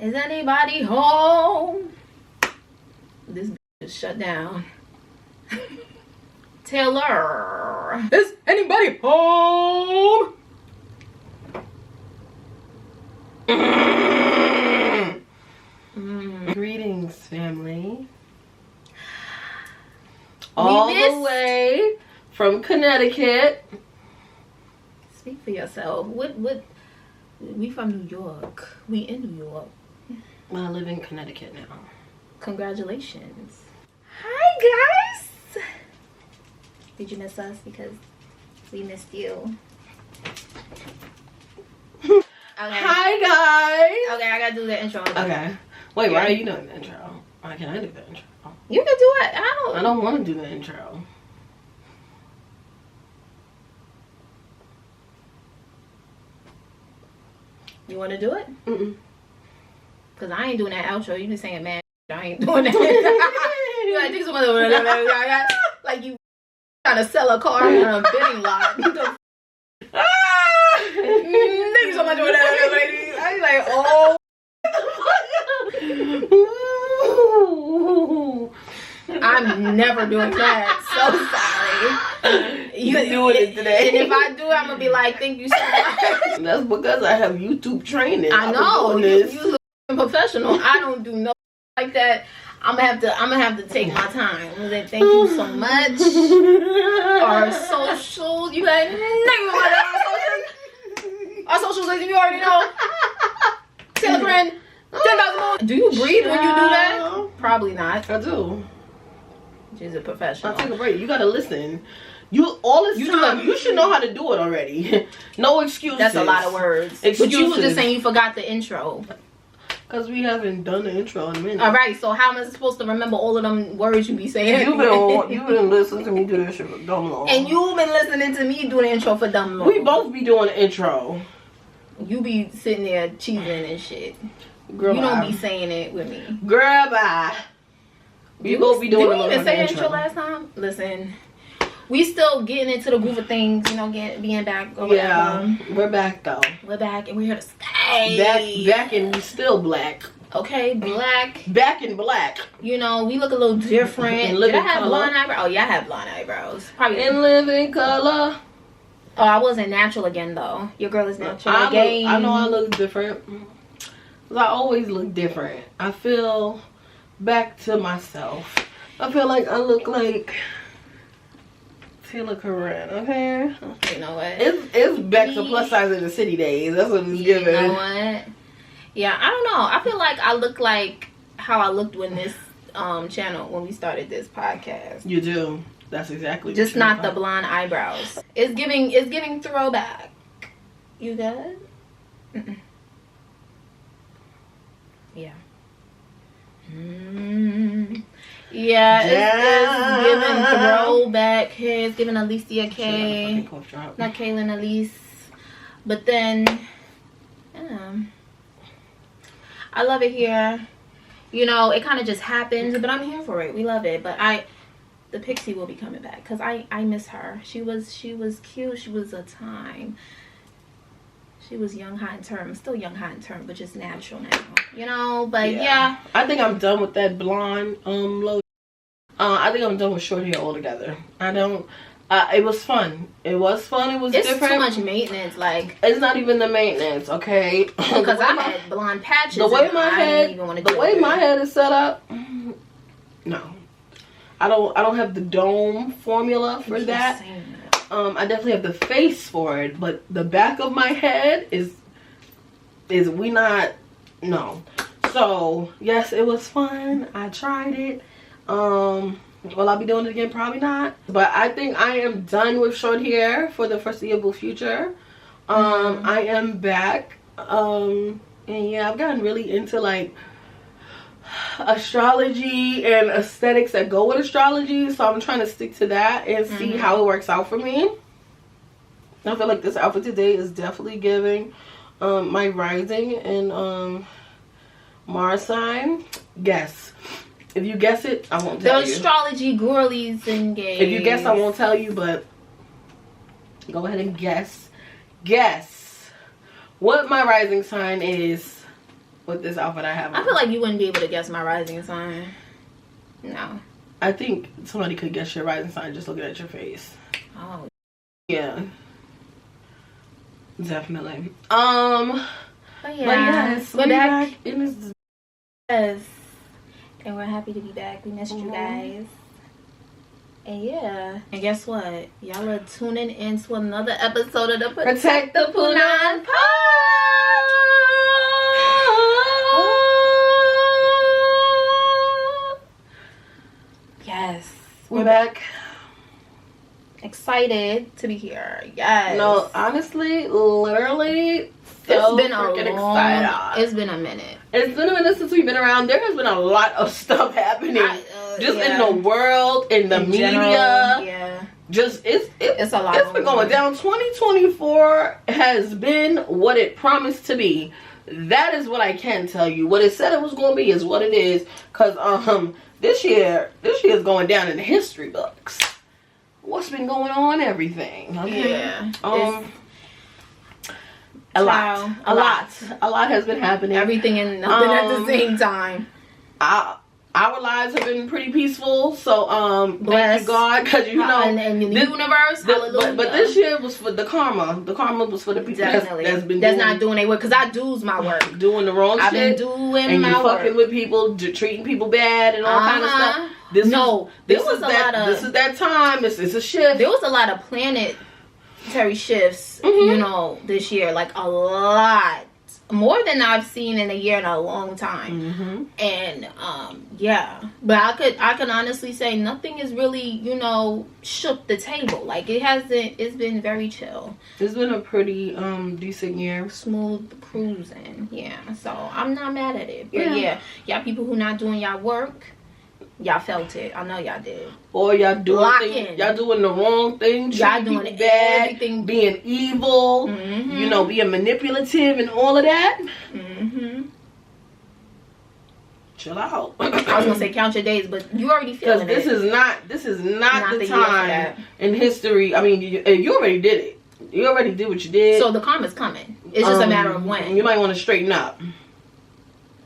Is anybody home? This is shut down. Taylor. Is anybody home? Greetings, family. All the way from Connecticut. Speak for yourself. What? We from New York. We in New York. I live in Connecticut now. Congratulations. Hi, guys. Did you miss us? Because we missed you. Okay. Hi, guys. Okay, I gotta do the intro. Okay. Wait, why are you doing the intro? Why can't I do the intro? You can do it. I don't want to do the intro. You want to do it? Mm-mm. Because I ain't doing that outro. You been saying, man, I ain't doing that. You like, think like you trying to sell a car in a bidding lot. Thank you so much for that, lady. I was like, oh. I'm never doing that. So sorry. You doing it today. And if I do, I'm going to be like, thank you so much. That's because I have YouTube training. I know. You a professional. I don't do no like that. I'm gonna have to take my time. I'm like, thank you so much. Our socials, you like, our socials, as you already know. Telegram, 10,000 more. Do you breathe when you do that? Probably not. I do. She's a professional. I'll take a break. You gotta listen. All this time. You should know how to do it already. No excuses. That's a lot of words. Excuses. But you were just saying you forgot the intro. Because we haven't done the intro in a minute. All right, so how am I supposed to remember all of them words you be saying? You've been listening to me do this shit for dumb long. And you've been listening to me do the intro for dumb long. We both be doing the intro. You be sitting there cheesing and shit. Girl, you don't be saying it with me. Girl, bye. We both be doing the intro. Did we even say intro last time? Listen. We still getting into the groove of things, you know, being back. Yeah, we're back though. We're back and we're here to stay. Back and we still black. Okay, black. Back in black. You know, we look a little different. Did I have blonde eyebrows? Oh yeah, I have blonde eyebrows. Probably. In living color. Oh, I wasn't natural again though. Your girl is natural again. I know I look different. I always look different. I feel back to myself. I feel like I look like Taylor Corinne, okay? You know what? It's back to plus size in the city days. That's what it's giving. You know what? Yeah, I don't know. I feel like I look like how I looked when this channel, when we started this podcast. You do. That's exactly. Just not the blonde eyebrows. It's giving throwback. You good? Mm-mm. Yeah. Yeah, it's giving throwback hair. It's giving Alicia K. Not Kaylin, Elise. But then, I love it here. You know, it kind of just happens, but I'm here for it. We love it. But the Pixie will be coming back because I miss her. She was cute. She was a time. She was young, hot, and term. Still young, hot, and term, but just natural now. You know, but yeah. I think I'm done with that blonde look. I think I'm done with short hair altogether. I don't. It was fun. It was fun. It was different. It's too much maintenance. Like, it's not even the maintenance, okay? Because I had blonde patches. The way my head is set up. No, I don't have the dome formula for that. I definitely have the face for it, but the back of my head is no. So yes, it was fun. I tried it. Will I be doing it again? Probably not. But I think I am done with short hair for the foreseeable future. I am back. And yeah, I've gotten really into like astrology and aesthetics that go with astrology, so I'm trying to stick to that and see how it works out for me. I feel like this outfit today is definitely giving my rising and Mars sign. Guess. If you guess it, I won't tell you. The astrology girlies and gays. If you guess, I won't tell you, but go ahead and guess what my rising sign is with this outfit I have on. I feel like you wouldn't be able to guess my rising sign. No. I think somebody could guess your rising sign just looking at your face. Oh. Yeah. Definitely. But yes, we're back. Yes. And we're happy to be back. We missed you guys. And yeah. And guess what? Y'all are tuning into another episode of the Protect the PUNAN Pod. Yes. We're back. Excited to be here. Yes. No, honestly, literally, it's been excited. It's been a minute. It's been a minute since we've been around. There has been a lot of stuff happening. In the world, in the media. General, yeah. Just it's a lot. It's been going down. 2024 has been what it promised to be. That is what I can tell you. What it said it was going to be is what it is. Cause this year is going down in the history books. What's been going on? Everything. Okay? Yeah. A lot has been happening. Everything and nothing at the same time. Our lives have been pretty peaceful, so thank you God, because you know, and the universe, hallelujah. But this year was for the karma. The karma was for the people that's not doing their work, because I do's my work, doing the wrong shit. I've been doing and my you work, fucking with people, treating people bad, and all kind of stuff. This is that time. This is a shift. There was a lot of planetary shifts, you know, this year, like a lot. More than I've seen in a year in a long time. And yeah, but I can honestly say nothing is really, you know, shook the table. Like it's been very chill. It's been a pretty decent year. Smooth cruising. Yeah, so I'm not mad at it. But yeah, y'all people who not doing y'all work, y'all felt it. I know y'all did. Or y'all doing the wrong thing. Y'all doing bad, everything, being evil. You know, being manipulative and all of that. Chill out. I was gonna say count your days, but you already feeling it. This is not the time in history. I mean, you already did it. You already did what you did. So the karma's coming. It's just a matter of when. You might want to straighten up.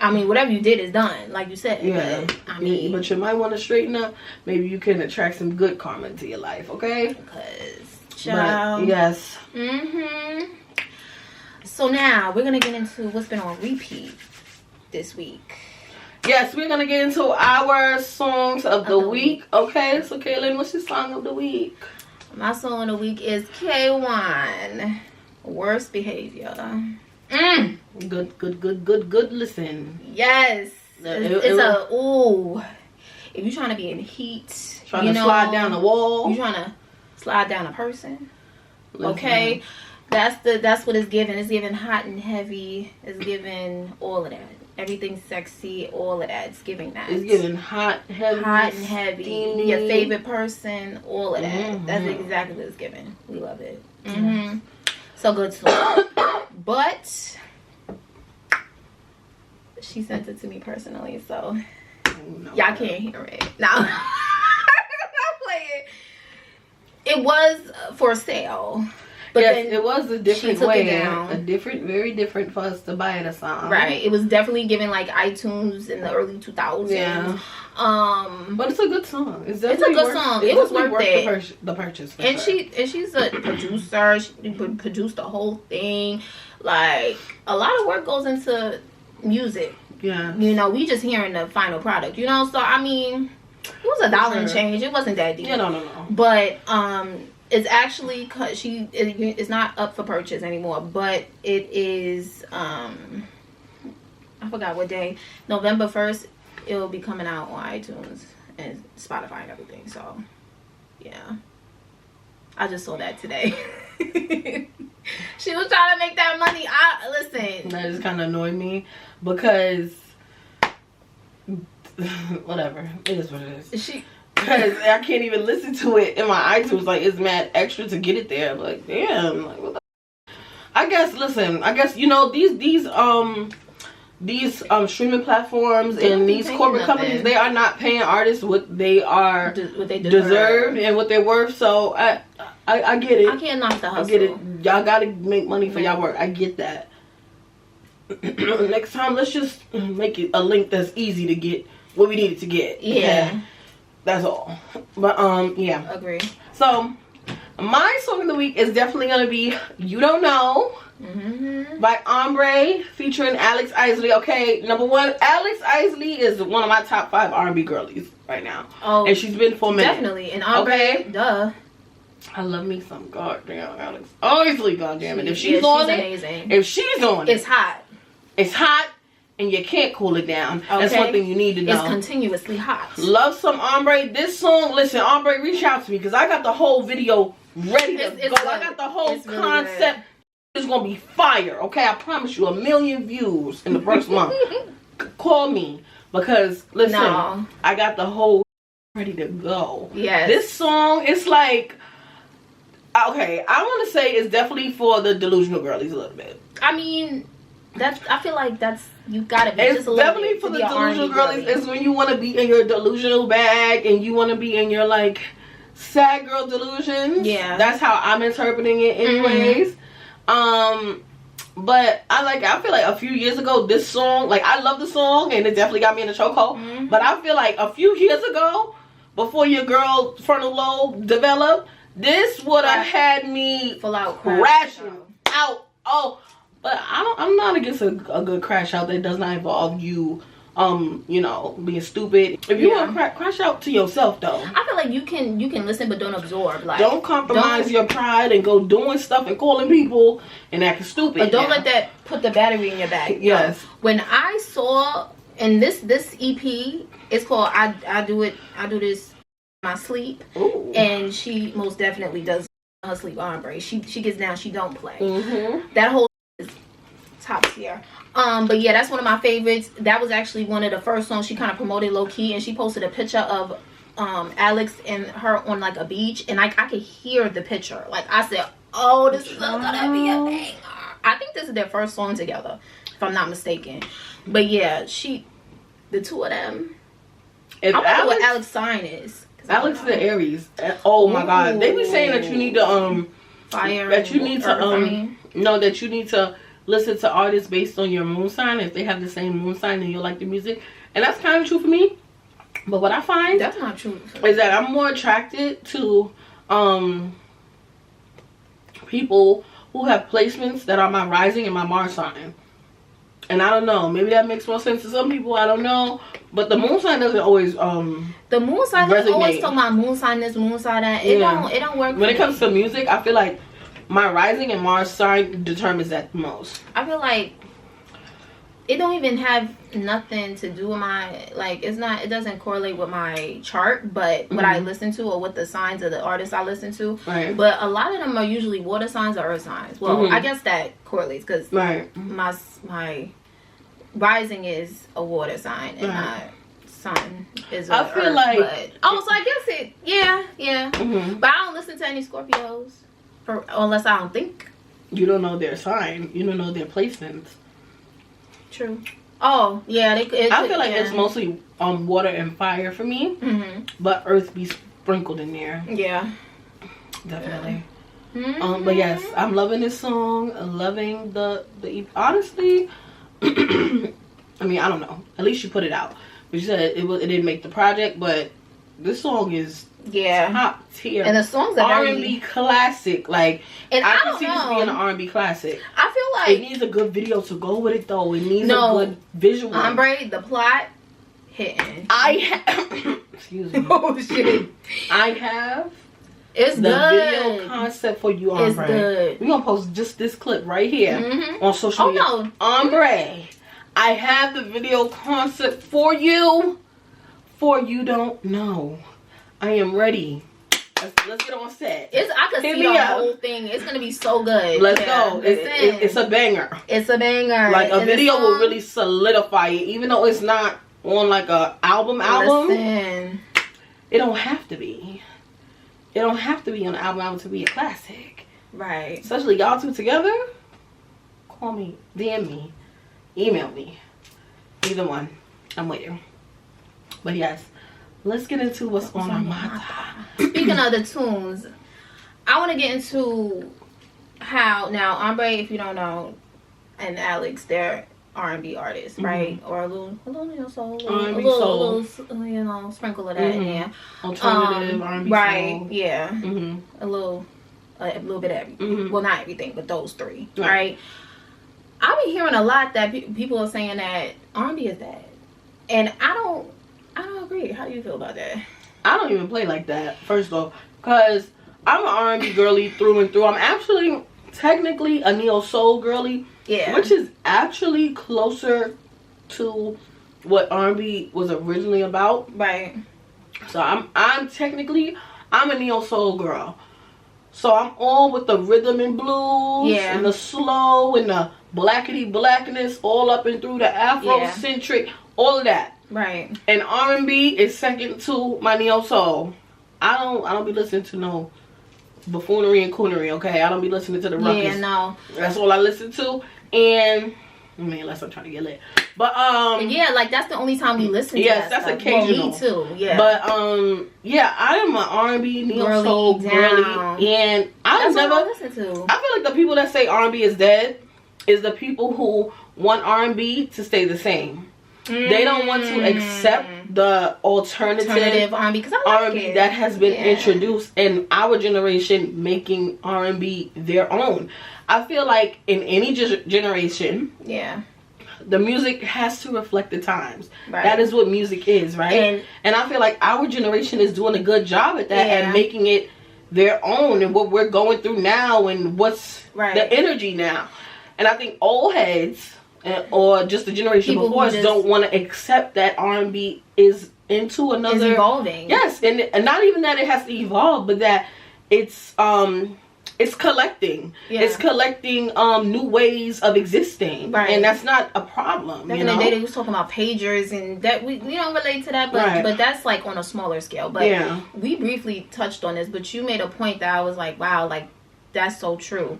I mean, whatever you did is done, like you said. Yeah. But you might want to straighten up. Maybe you can attract some good karma into your life, okay? Because, child. Yes. So now, we're going to get into what's been on repeat this week. Yes, we're going to get into our songs of the week. Okay, so Kaylin, what's your song of the week? My song of the week is K1, Worst Behavior. Good listen. Yes. If you're trying to be in heat, trying to slide down the wall, you're trying to slide down a person. Listen. Okay, that's what it's giving. It's giving hot and heavy. It's giving all of that. Everything sexy, all of that. It's giving that. It's giving hot and heavy. Steamy. Your favorite person, all of that. That's exactly what it's giving. We love it. So good song. But she sent it to me personally, so y'all can't hear it. Now, I'm not playing. It was for sale. But yes, it was a different way. Very different for us to buy the song. Right. It was definitely given like iTunes in the early 2000s. Yeah. But it's a good song. It's a good song. It was worth it. The purchase. And she's a producer. She produced the whole thing. Like, a lot of work goes into music. Yeah. You know, we just hearing the final product. You know, so I mean, it was $1 and change. It wasn't that deep. Yeah, no. But it's actually it's not up for purchase anymore, but it is I forgot what day. November 1st it will be coming out on iTunes and Spotify and everything. So yeah, I just saw that today. She was trying to make that money. Listen, that just kind of annoyed me because whatever, it is what it is. Because I can't even listen to it in my iTunes. Like, it's mad extra to get it there. I'm like, damn. Like, what the... I guess, you know, these streaming platforms and these corporate companies, they are not paying artists what they deserve and what they're worth. So I get it. I can't knock the hustle. I get it. Y'all gotta make money for y'all work. I get that. next time, let's just make it a link that's easy to get what we needed to get. Yeah. Okay? That's all. But, yeah. Agree. So, my song of the week is definitely going to be You Don't Know by Ombre featuring Alex Isley. Okay, number one, Alex Isley is one of my top 5 R&B girlies right now. Oh, and she's been for a minute. Definitely. And Ombre, duh. I love me some goddamn Alex Isley, goddamn it. If she's on it, amazing. If she's on it, it's hot. It's hot. And you can't cool it down. Okay. That's one thing you need to know. It's continuously hot. Love some Ombre. This song, listen, Ombre, reach out to me because I got the whole video ready to go. Good. I got the whole concept. Really, it's going to be fire, okay? I promise you, 1 million views in the first month. Call me because, listen, I got the whole ready to go. Yes. This song, it's like, okay, I want to say it's definitely for the delusional girlies a little bit. I mean, I feel like you gotta be it's just a little definitely bit for the delusional girlies. It's when you want to be in your delusional bag and you want to be in your like sad girl delusions. Yeah, that's how I'm interpreting it anyways. But I feel like a few years ago this song, like I love the song and it definitely got me in a chokehold. But I feel like a few years ago, before your girl frontal lobe developed, this would have had me full out crashing out. Oh. But I'm not against a good crash out that does not involve you, you know, being stupid. If you want to crash out to yourself, though. I feel like you can listen, but don't absorb. Like, don't compromise your pride and go doing stuff and calling people and acting stupid. But don't let that put the battery in your back. Yes. When I saw, and this EP, it's called I Do This in My Sleep. Ooh. And she most definitely does her sleep Ombre. She gets down, she don't play. That whole is top tier. But yeah, that's one of my favorites. That was actually one of the first songs she kind of promoted low key, and she posted a picture of Alex and her on like a beach, and I could hear the picture. Like I said, oh, this is gonna be a banger. I think this is their first song together, if I'm not mistaken. But yeah, the two of them. I wonder what Alex's sign is. Alex is the Aries. Oh my God, they be saying that you need to fire. That you need to no, that you need to listen to artists based on your moon sign. If they have the same moon sign, then you'll like the music. And that's kind of true for me. But what I find that's not true is that I'm more attracted to people who have placements that are my rising and my Mars sign. And I don't know, maybe that makes more sense to some people, I don't know. But the moon sign doesn't always the moon sign doesn't always talk about moon sign this, moon sign that. It don't work. When it comes to music, I feel like my rising and Mars sign determines that the most. I feel like it don't even have nothing to do with my, like, it doesn't correlate with my chart, but what I listen to or with the signs of the artists I listen to. Right. But a lot of them are usually water signs or earth signs. Well, I guess that correlates because my rising is a water sign and my sun is a feel earth, like so I guess it but I don't listen to any Scorpios unless I don't think. You don't know their sign, you don't know their placements. True. Oh yeah, I feel like it's mostly water and fire for me, but earth be sprinkled in there. Yeah, definitely. But yes, I'm loving this song. I'm loving the honestly. I mean, I don't know. At least you put it out. But you said it didn't make the project, but this song is top tier. And the songs are R&B classic. Like, and I can see this being an R&B classic. I feel like it needs a good video to go with it, though. It needs a good visual. Ombre, the plot hitting. Excuse me. Oh shit. I have. It's the video concept for you, Ombre. It's good. We're gonna post just this clip right here on social media. No. Ombre, I have the video concept for you. For You Don't Know. I am ready. Let's get on set. I could see the whole thing. It's gonna be so good. Let's go. It's a banger. It's a banger. Like a video will really solidify it, even though it's not on like a album. Listen. It don't have to be. It don't have to be on an album to be a classic. Right. Especially y'all two together. Call me, DM me, email me. Either one. I'm waiting. But yes, let's get into what's on our mind. Speaking of the tunes, I want to get into how now Ombre, if you don't know, and Alex, they're R&B artist, right? Or a little soul, R&B a soul, little sprinkle of that in there. Alternative R&B right? soul. Yeah, a little bit of everything. Well, not everything, but those three, right? I've been hearing a lot that people are saying that R&B is dead, and I don't agree. How do you feel about that? I don't even play like that, first off, because I'm an R&B girly through and through. I'm actually technically a neo soul girly, which is actually closer to what R&B was originally about. Right. So I'm technically a neo soul girl. So I'm all with the rhythm and blues and the slow and the blackety blackness, all up and through the Afrocentric, all of that. Right. And R&B is second to my neo soul. I don't be listening to no buffoonery and coonery, okay? I don't be listening to the ruckus. Yeah, no. That's all I listen to. And I mean, unless I'm trying to get lit. But yeah, like that's the only time we listen to yes, that's stuff. occasional. Well, me too. Yeah. But yeah, I am an R&B neo soul girly, and that's never what I listen to. I feel like the people that say R&B is dead is the people who want R&B to stay the same. They don't want to accept the alternative R&B, because I like R&B that has been introduced in our generation, making R&B their own. I feel like in any generation, the music has to reflect the times. Right. That is what music is, right? And I feel like our generation is doing a good job at that and making it their own, and what we're going through now and what's the energy now. And I think old heads or just the generation people before us don't want to accept that R&B is into another evolving. Yes, and not even that it has to evolve, but that it's collecting. Yeah. It's collecting new ways of existing. Right. And that's not a problem. Back in the day they was talking about pagers, and that we don't relate to that, but that's like on a smaller scale. But we briefly touched on this, but you made a point that I was like, wow, like that's so true.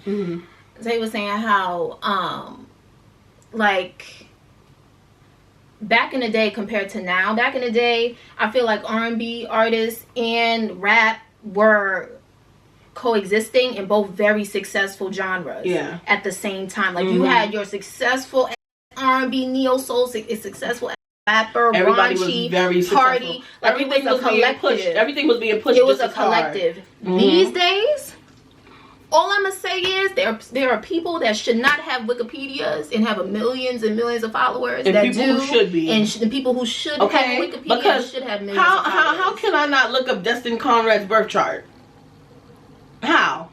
They were saying how like back in the day compared to now, back in the day I feel like R&B artists and rap were coexisting in both very successful genres at the same time. Like you had your successful R&B neo soul, successful rapper, everybody raunchy, was very party, like everything was being pushed. Everything was being pushed. It was a collective. These days, all I'm gonna say is there are people that should not have Wikipedias and have millions and millions of followers, and that people do, who should be, and people who should have Wikipedia because should have millions. How of followers. how can I not look up Destin Conrad's birth chart? How?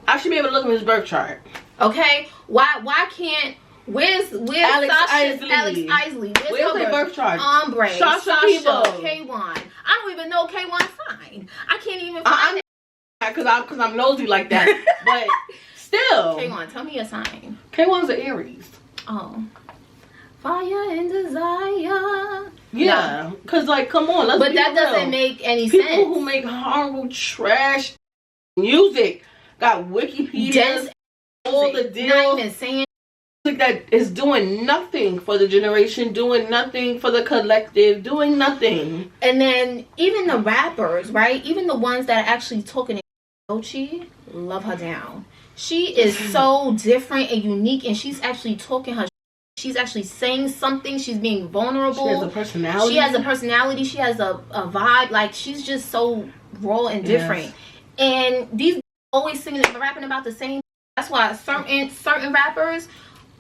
I should be able to look up his birth chart. Okay, why can't? Where's Alex Isley? Where's her birth chart? Sasha, K1. I don't even know K1's sign. I can't even find it. Because I'm nosy like that. But still. K1, tell me your sign. K1's an Aries. Oh. Fire and desire. Yeah. Because, like, come on. Let's but be that real. Doesn't make any sense. sense. People who make horrible trash music got Wikipedia, all the deals. Not even saying that is doing nothing for the generation, doing nothing for the collective, doing nothing. And then even the rappers, right? Even the ones that are actually talking, Doechii, love her down. She is so different and unique, and she's actually talking her. She's actually saying something. She's being vulnerable. She has a personality. She has a vibe. Like, she's just so raw and different. Yes. And these always singing and rapping about the same. That's why certain rappers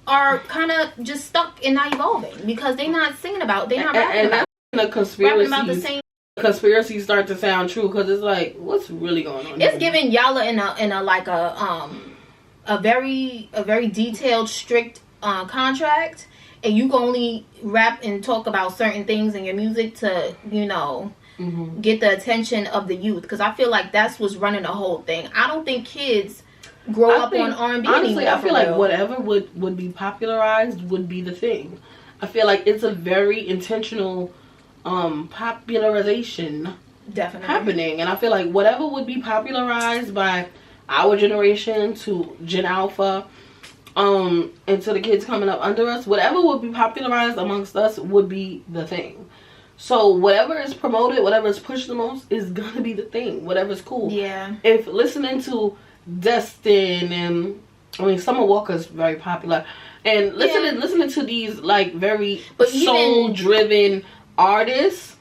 are kind of just stuck and not evolving, because they're not singing about. They're not rapping about. And the conspiracies. Rapping about the same. Conspiracies start to sound true, because it's like, what's really going on? It's giving y'all in a like a very detailed, strict contract, and you can only rap and talk about certain things in your music to get the attention of the youth, because I feel like that's what's running the whole thing. I don't think kids grow up on R&B honestly anymore. I feel like whatever would be popularized would be the thing. I feel like it's a very intentional popularization happening, and I feel like whatever would be popularized by our generation to Gen Alpha and to the kids coming up under us, whatever would be popularized amongst us would be the thing. So whatever is promoted, whatever is pushed the most is gonna be the thing, whatever's cool. Yeah. If listening to Destin and Summer Walker's very popular, And listening to these like very soul driven artists.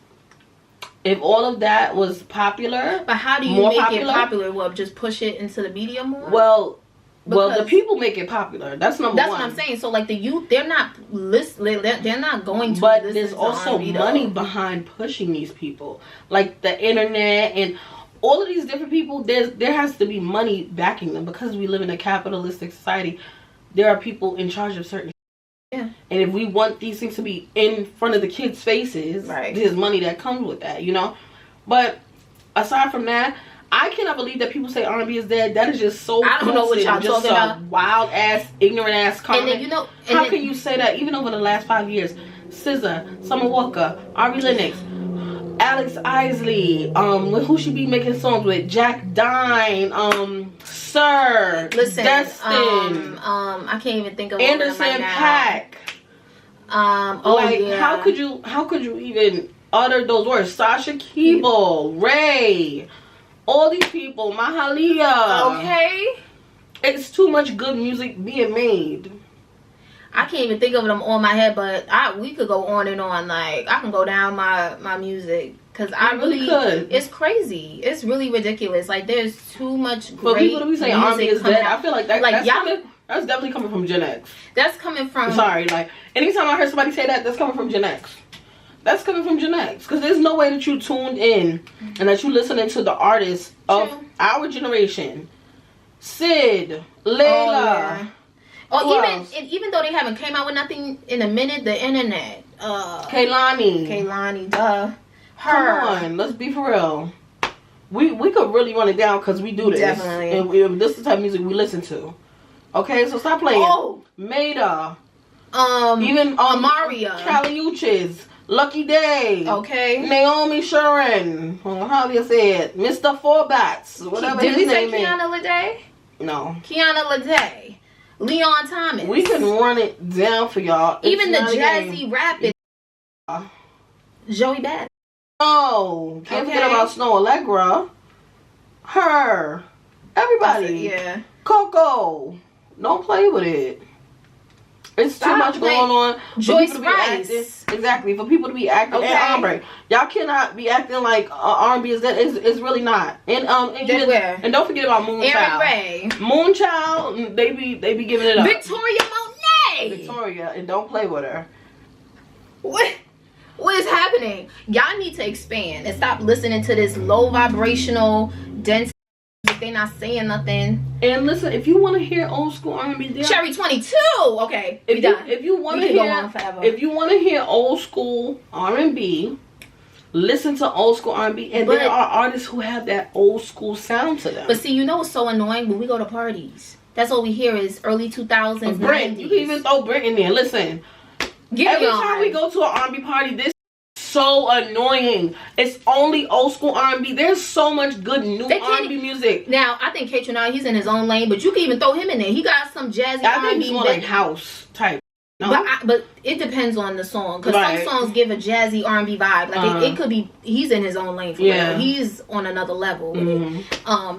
If all of that was popular, but how do you make it popular? Well, just push it into the media more. Well, the people make it popular. That's number one. That's what I'm saying. So like the youth, they're not listening. They're not going to. But there's also money behind pushing these people, like the internet and all of these different people. There has to be money backing them because we live in a capitalistic society. There are people in charge of certain. Yeah. And if we want these things to be in front of the kids' faces, right, there's money that comes with that, you know. But aside from that, I cannot believe that people say R&B is dead. That is just so. I don't know what y'all talking about. Wild ass, ignorant ass comment. And then, how can you say that? Even over the last 5 years, SZA, Summer Walker, Ari Lennox, Alex Isley, who she be making songs with? Jack Dine, Sir, listen, Destin, I can't even think of Anderson right now. Paak. How could you even utter those words? Sasha Keeble, Ray, all these people, Mahalia. Okay, it's too much good music being made. I can't even think of them on my head, but we could go on and on. Like I can go down my music because I really could. It's crazy. It's really ridiculous. Like there's too much great. For people to be saying R&B is dead, I feel like that's definitely coming from Gen X. That's coming from. Sorry, like anytime I heard somebody say that, that's coming from Gen X. That's coming from Gen X because there's no way that you tuned in and that you listening to the artists of our generation. Sid, Layla. Even though they haven't came out with nothing in a minute, the internet. Kehlani, duh. Her. Come on, let's be for real. We could really run it down because we do this. Definitely. And this is the type of music we listen to. Okay, so stop playing. Maida. Even Amaria. Kali Uchis. Lucky Day. Okay. Naomi Sharon. How do you say it? Mr. Forbats. Whatever his name is. Did we say Kiana Lede? No. Kiana Lede. Leon Thomas. We can run it down for y'all. Even the jazzy rapping. Joey Badass. Oh, can't forget about Snow Allegra. Her. Everybody. Yeah. Coco. Don't play with it. It's too much going on. Joyce Rice. Exactly. For people to be acting. Okay. And Ombre. Y'all cannot be acting like R&B is that. It's really not. And don't forget about Moonchild. Aaron Ray. Moonchild, they be giving it up. Victoria Monet. Victoria, and don't play with her. What is happening? Y'all need to expand and stop listening to this low vibrational, dense. They're not saying nothing. And listen, if you want to hear old school R&B, Cherry 22. Okay, if you want to hear old school R&B, listen to old school R&B, and there are artists who have that old school sound to them. But see, you know what's so annoying? When we go to parties, that's all we hear is early 2000s. Brent, you can even throw Brent in there. Listen, every time we go to an R&B party, this. So annoying. It's only old school R&B. There's so much good new R&B music. Now, I think K-Tronai, he's in his own lane, but you can even throw him in there. He got some jazzy R&B. I think he's more like house type. No? But it depends on the song. Because some songs give a jazzy R&B vibe. Like it could be, he's in his own lane for real. He's on another level with it.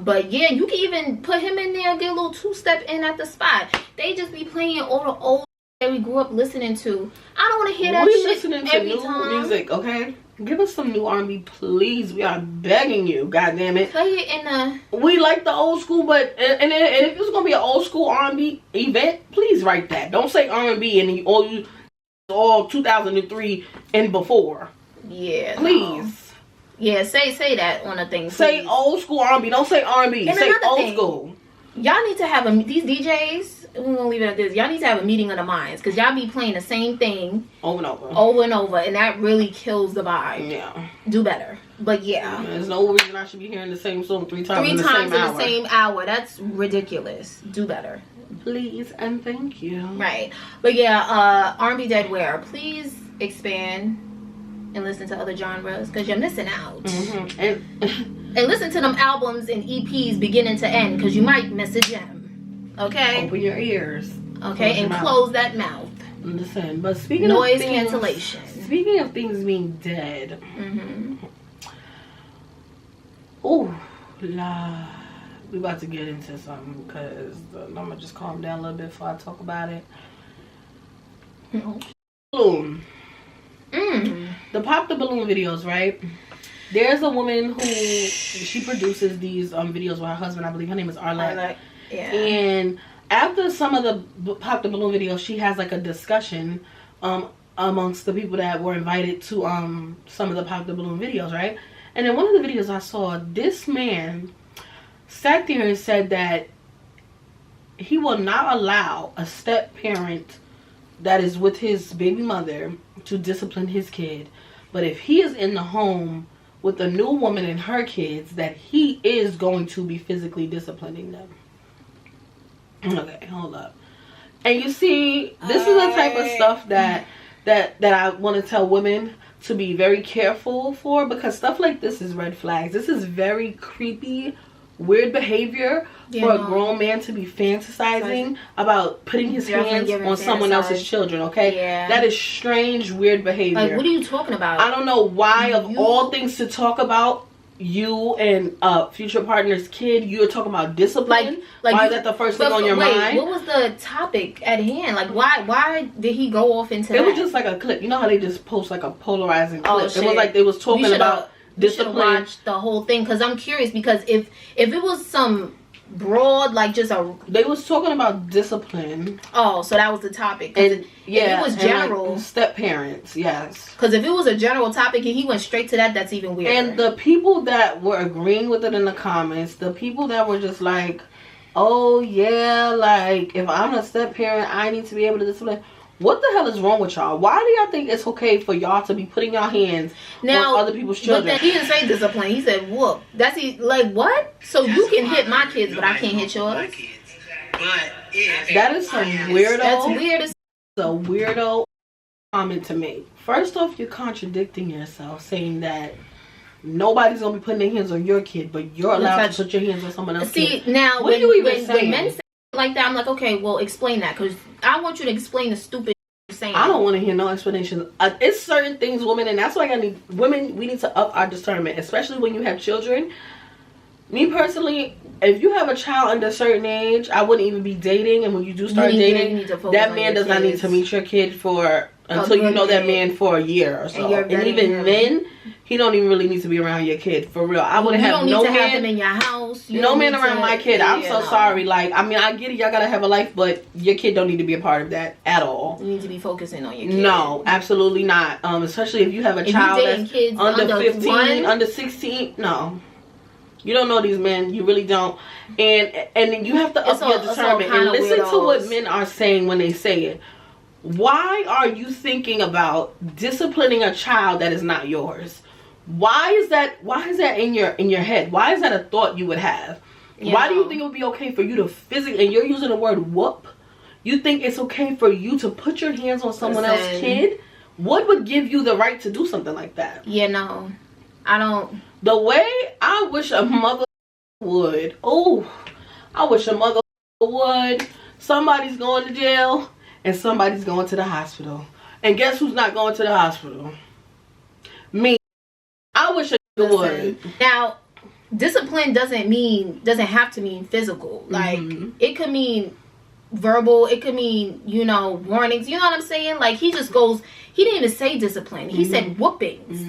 But yeah, you can even put him in there and get a little two-step in at the spot. They just be playing all the old that we grew up listening to. I don't want to hear that shit listening to every new time. Music, okay? Give us some new R&B, please. We are begging you, goddamn it. Play it in the. We like the old school, but and if it's gonna be an old school R&B event, please write that. Don't say R&B and all 2003 and before. Yeah, please. No. Yeah, say that on a thing. Say old school R&B. Don't say R&B. Say old school. Y'all need to have these DJs. We're gonna leave it at this. Y'all need to have a meeting of the minds because y'all be playing the same thing over and over, and that really kills the vibe. Yeah, do better. But yeah, there's no reason I should be hearing the same song three times in the same hour. That's ridiculous. Do better, please and thank you. Right, but yeah, R&B Deadwear, please expand and listen to other genres because you're missing out. And listen to them albums and EPs beginning to end because you might miss a gem. Okay. Open your ears. Okay, and close that mouth. Listen, but speaking noise of cancellation. Speaking of things being dead. Oh, we about to get into something because I'm gonna just calm down a little bit before I talk about it. Balloon. The pop the balloon videos, right? There's a woman who she produces these videos with her husband. I believe her name is Arlette. Yeah. And after some of the pop the balloon videos, she has like a discussion amongst the people that were invited to some of the pop the balloon videos, right? And in one of the videos I saw, this man sat there and said that he will not allow a step parent that is with his baby mother to discipline his kid. But if he is in the home with a new woman and her kids, that he is going to be physically disciplining them. Okay, hold up. And you see, this is the type of stuff that I want to tell women to be very careful for, because stuff like this is red flags. This is very creepy, weird behavior for a grown man to be fantasizing about putting his hands on someone else's children, okay? Yeah. That is strange, weird behavior. Like, what are you talking about? I don't know why, of all things to talk about, you and future partner's kid, you're talking about discipline. Like why is that the first thing on your mind? What was the topic at hand? Like, why did he go off into that? It was just like a clip. You know how they just post like a polarizing clip? Oh, shit. It was like they was talking about discipline. You should have watched the whole thing, because I'm curious, because if it was some broad, like just a, they was talking about discipline. Oh, so that was the topic. And if it was general, like step parents, yes. Because if it was a general topic and he went straight to that, that's even weirder. And the people that were agreeing with it in the comments, the people that were just like, oh yeah, like if I'm a step parent, I need to be able to discipline. What the hell is wrong with y'all? Why do y'all think it's okay for y'all to be putting your hands on other people's children? But then he didn't say discipline. He said whoop. Like what? So you can hit my kids, but I can't hit yours? That is some weirdo. That's weird as a weirdo comment to make. First off, you're contradicting yourself, saying that nobody's gonna be putting their hands on your kid, but you're allowed to put your hands on someone else's kid. See, now what are you even saying? When men say like that, I'm like, okay, well, explain that, because I want you to explain the stupid you're saying. I don't want to hear no explanation. It's certain things, women, and that's why women, we need to up our discernment, especially when you have children. Me personally, if you have a child under a certain age, I wouldn't even be dating. And when you do start dating, that man does not need to meet your kid until you know that man for a year or so. And even then, he don't even really need to be around your kid, for real. I wouldn't have no man. Have them in your house. No man around my kid. I'm so sorry. Like, I mean, I get it. Y'all gotta have a life, but your kid don't need to be a part of that at all. You need to be focusing on your kid. No, absolutely not. Especially if you have a child that's kids under 15, under 16. No. You don't know these men. You really don't. And then you have to up your discernment and listen to what men are saying when they say it. Why are you thinking about disciplining a child that is not yours? Why is that in your head? Why is that a thought you would have? Why do you think it would be okay for you to physically, and you're using the word whoop, you think it's okay for you to put your hands on someone else's kid? What would give you the right to do something like that? Yeah, no. I don't. The way I wish a mother would. Oh, I wish a mother would. Somebody's going to jail and somebody's going to the hospital. And guess who's not going to the hospital? Me. I wish a would. Now, discipline doesn't have to mean physical. Like, it could mean verbal, it could mean, warnings. You know what I'm saying? Like, he didn't even say discipline. He said whoopings.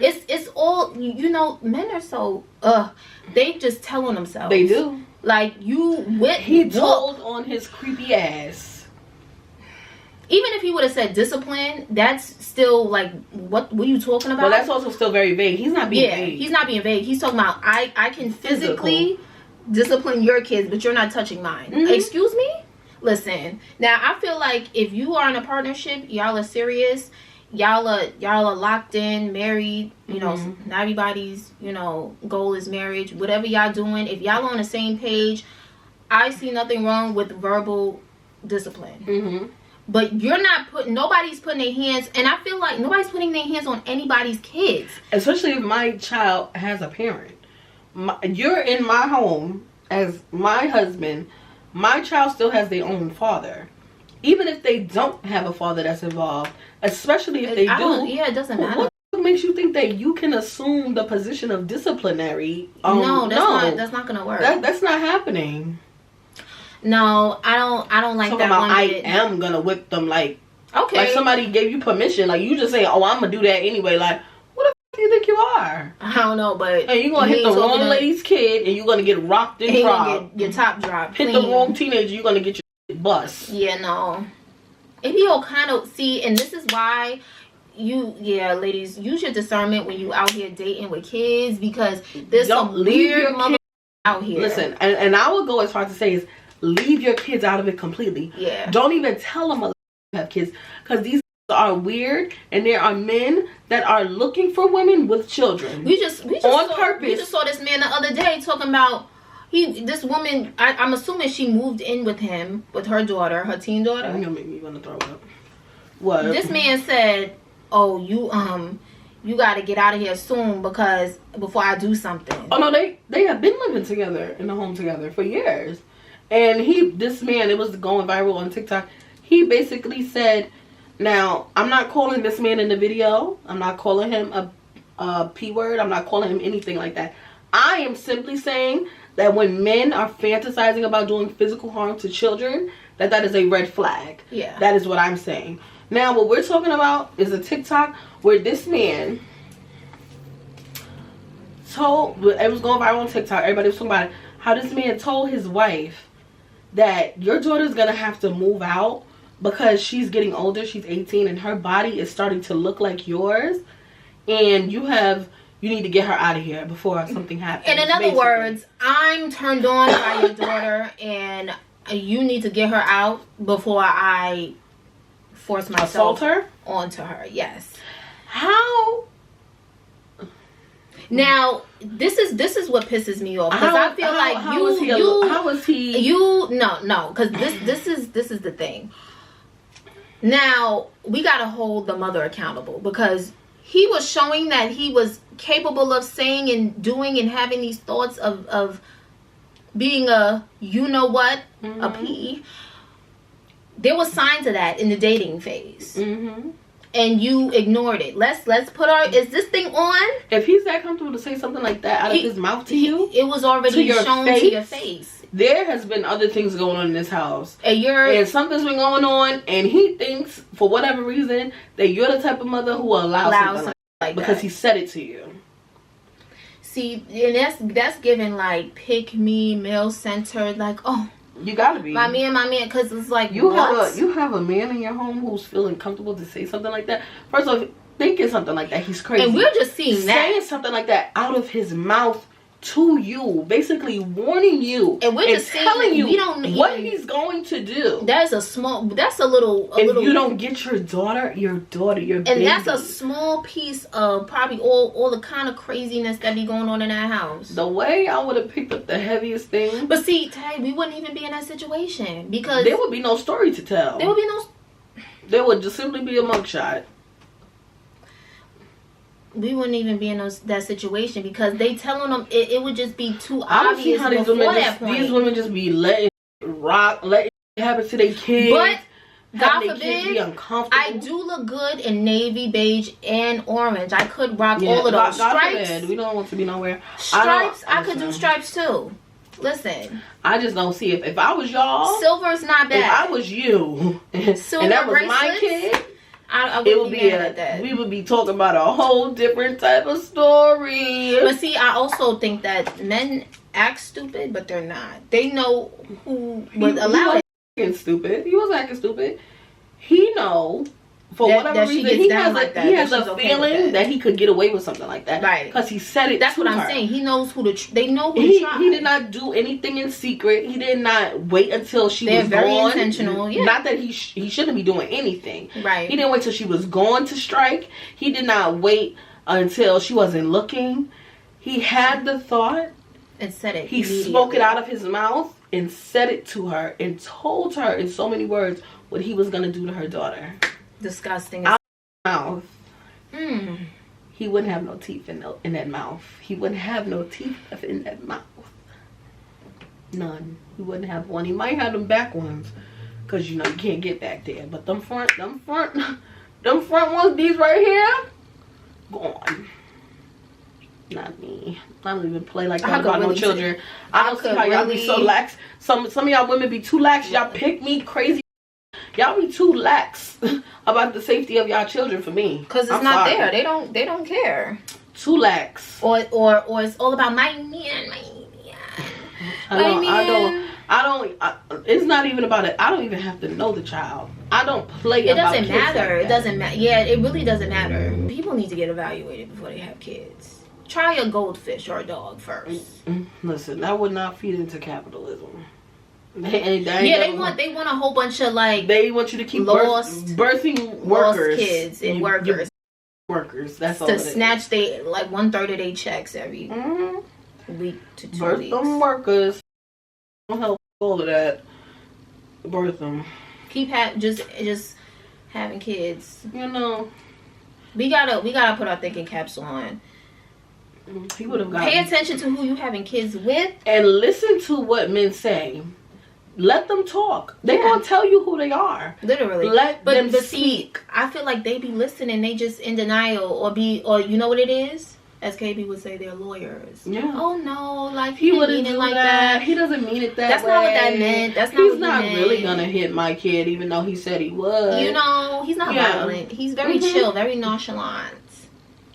It's all, men are so they just tell on themselves. They do. Like, he told on his creepy ass. Even if he would have said discipline, that's still like, what are you talking about? Well, that's also still very vague. He's not being vague. He's not being vague. He's talking about, I can physically discipline your kids, but you're not touching mine. Excuse me? Listen, now I feel like if you are in a partnership, y'all are serious, y'all are locked in, married, not everybody's, goal is marriage. Whatever y'all doing, if y'all on the same page, I see nothing wrong with verbal discipline. But nobody's putting their hands, and I feel like nobody's putting their hands on anybody's kids. Especially if my child has a parent. You're in my home as my husband. My child still has their own father. Even if they don't have a father that's involved, especially if they do. Yeah, it doesn't matter. What makes you think that you can assume the position of disciplinary? No, that's not gonna work. That's not happening. No, I don't like that one. I am gonna whip them like Okay. Like somebody gave you permission. Like you just say, "Oh, I'm gonna do that anyway." Like, what the f do you think you are? I don't know, but and you gonna hit the wrong lady's kid, and you gonna get rocked and dropped. Get your top dropped. Hit the wrong teenager, you gonna get your bust. Yeah, no. It be all kind of and this is why ladies, use your discernment when you out here dating with kids, because there's some weird mother out here. Listen, and I would go as far as to say is leave your kids out of it completely. Yeah. Don't even tell them you have kids, because these are weird, and there are men that are looking for women with children. We just on purpose. We just saw this man the other day talking about this woman. I'm assuming she moved in with him with her daughter, her teen daughter. You're gonna make me want to throw up. What? This man said, "Oh, you got to get out of here soon because before I do something." Oh no, they have been living together in the home together for years, and this man, it was going viral on TikTok. He basically said, now I'm not calling this man in the video. I'm not calling him a P word. I'm not calling him anything like that. I am simply saying that when men are fantasizing about doing physical harm to children, that is a red flag. Yeah. That is what I'm saying. Now, what we're talking about is a TikTok where this man it was going viral on TikTok. Everybody was talking about it, how this man told his wife that your daughter's going to have to move out because she's getting older. She's 18 and her body is starting to look like yours. And you need to get her out of here before something happens. And in other words, I'm turned on by your daughter and you need to get her out before I force myself onto her. Yes. How? Now, this is what pisses me off, because I feel like how was he? No, because this is the thing. Now we gotta hold the mother accountable, because he was showing that he was capable of saying and doing and having these thoughts of being a mm-hmm. a P. There was signs of that in the dating phase. Mm-hmm. And you ignored it. Let's put is this thing on? If he's that comfortable to say something like that out of his mouth to you, it was already shown to your face. There has been other things going on in this house, and something's been going on, and he thinks for whatever reason that you're the type of mother who will allow something like because that. He said it to you. See, and that's given like pick me, male centered, like, oh, you gotta be my man, because it's like you have a man in your home who's feeling comfortable to say something like that. First of all, thinking something like that, he's crazy. And we're just seeing saying something like that out of his mouth to you, basically warning you, and we're just telling you what even, he's going to do. That's a little. If you don't get your daughter, your baby. And that's a small piece of probably all the kind of craziness that be going on in that house. The way I would have picked up the heaviest thing. But see, Tay, we wouldn't even be in that situation, because there would be no story to tell. There would just simply be a mugshot. We wouldn't even be in that situation, because they telling them it would just be too obvious before that point. These women just be letting it happen to their kids. But God forbid, be uncomfortable. I do look good in navy, beige, and orange. I could rock all of those. Stripes. We don't want to be nowhere. Stripes. I could do stripes too. Listen, I just don't see if I was y'all. Silver's not bad. If I was you, Silver and that was bracelets, my kid. It would be mad at that. We would be talking about a whole different type of story. But see, I also think that men act stupid, but they're not. They know who would allow it. He was acting stupid. He know for whatever reason he has a feeling that he could get away with something like that, right? Because he said it. That's to what I'm her. saying. He knows who to. They know who to try. He did not do anything in secret. He did not wait until she was gone. They're very intentional. Yeah. Not that he shouldn't be doing anything. Right. He didn't wait till she was gone to strike. He did not wait until she wasn't looking. He had the thought and said it. He spoke it out of his mouth and said it to her and told her in so many words what he was gonna do to her daughter. Disgusting. Mouth. He wouldn't have no teeth in that mouth. He wouldn't have no teeth in that mouth. None. He wouldn't have one. He might have them back ones, cause you can't get back there. But them front ones, these right here, gone. Not me. I don't even play like that about no children. I don't see how y'all be so lax. Some of y'all women be too lax. Y'all pick me crazy. Y'all be too lax about the safety of y'all children for me. Because it's not there. They don't care. Too lax. Or it's all about my man. It's not even about it. I don't even have to know the child. I don't play about kids. It doesn't matter. It doesn't matter. Yeah, it really doesn't matter. People need to get evaluated before they have kids. Try a goldfish or a dog first. Listen, that would not feed into capitalism. They want a whole bunch of like. They want you to keep birthing workers, kids and workers. Workers. That's all. To snatch they like 1/3 of their checks every week to 2 weeks. Birth them workers. Don't help all of that. Birth them. Keep just having kids. You know. We gotta put our thinking caps on. He would have got. Pay attention to who you having kids with, and listen to what men say. Let them talk. They're gonna tell you who they are. Literally. Let them speak. I feel like they be listening. They just in denial or you know what it is? As KB would say, they're lawyers. Yeah. Oh no, like he wouldn't mean it like that. He doesn't mean it that way. That's not what that meant. That's not. He's not really gonna hit my kid, even though he said he would. You know, he's not violent. He's very chill, very nonchalant.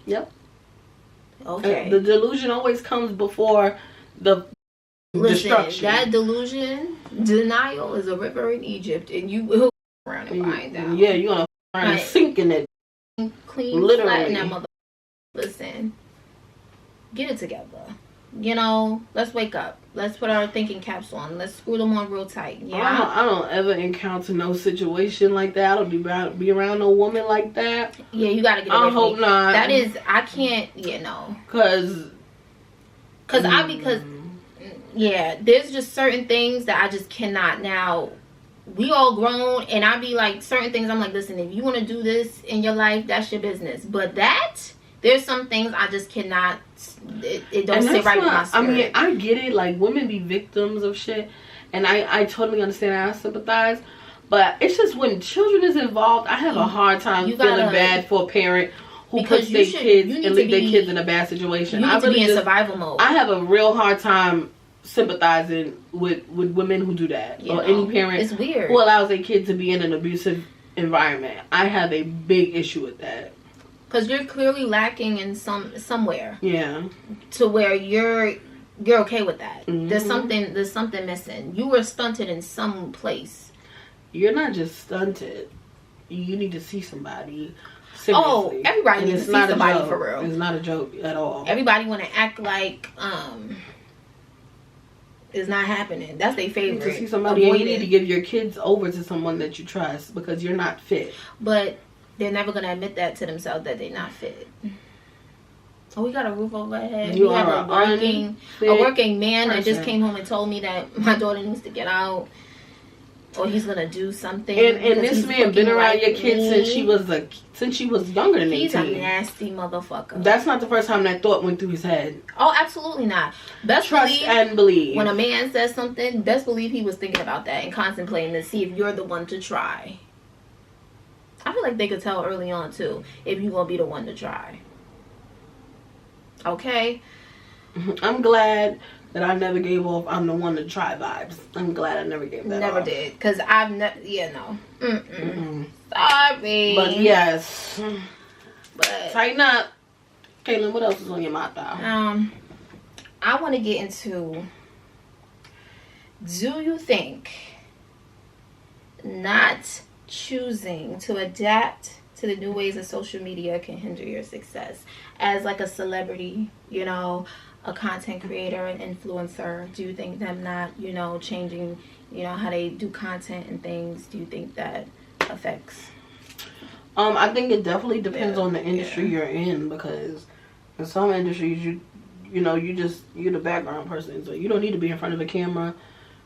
Yep. Okay. The delusion always comes before the destruction. That delusion, denial is a river in Egypt, and you will around and find out. Yeah, you're gonna find sink in it. Clean, literally. Flat in that mother. Listen, get it together. You know, let's wake up. Let's put our thinking caps on. Let's screw them on real tight. Yeah. I don't ever encounter no situation like that. I don't be around no woman like that. Yeah, you gotta get away I hope not. That is, I can't. Yeah, no. Because yeah, there's just certain things that I just cannot. Now, we all grown, and I be like, certain things I'm like, listen, if you want to do this in your life, that's your business. But there's some things I just cannot. It don't sit right with my spirit. I mean, I get it. Like, women be victims of shit, and I totally understand. I sympathize, but it's just when children is involved, I have a hard time feeling bad for a parent who puts their kids and leave their kids in a bad situation. You need to be in survival mode. I have a real hard time sympathizing with women who do that, or any parent it's weird. Who allows their kid to be in an abusive environment. I have a big issue with that. Because you're clearly lacking in somewhere. Yeah. To where you're okay with that. There's something missing. You were stunted in some place. You're not just stunted. You need to see somebody. Seriously. Oh, everybody needs to see somebody for real. It's not a joke at all. Everybody want to act like it's not happening. That's their favorite. You need to see somebody, and you need to give your kids over to someone that you trust, because you're not fit. But they're never going to admit that to themselves, that they're not fit. Oh, we got a roof over our head. You we are have a working man that just came home and told me that my daughter needs to get out, or he's going to do something. And this man been around your kid since she was younger than 18. He's a nasty motherfucker. That's not the first time that thought went through his head. Oh, absolutely not. Trust and believe. When a man says something, best believe he was thinking about that and contemplating to see if you're the one to try. I feel like they could tell early on, too, if you're going to be the one to try. Okay? I'm glad that I never gave off I'm the one to try vibes. I'm glad I never gave that Never off. did. Because I've never... Yeah, no. Sorry. But yes. But tighten up. Caitlin, what else is on your mind, though? I want to get into... Do you think not choosing to adapt to the new ways of social media can hinder your success as like a celebrity, you know, a content creator, an influencer? Do you think them not, you know, changing, you know, how they do content and things, do you think that affects? I think it definitely depends on the industry you're in, because in some industries you know, you're the background person, so you don't need to be in front of a camera.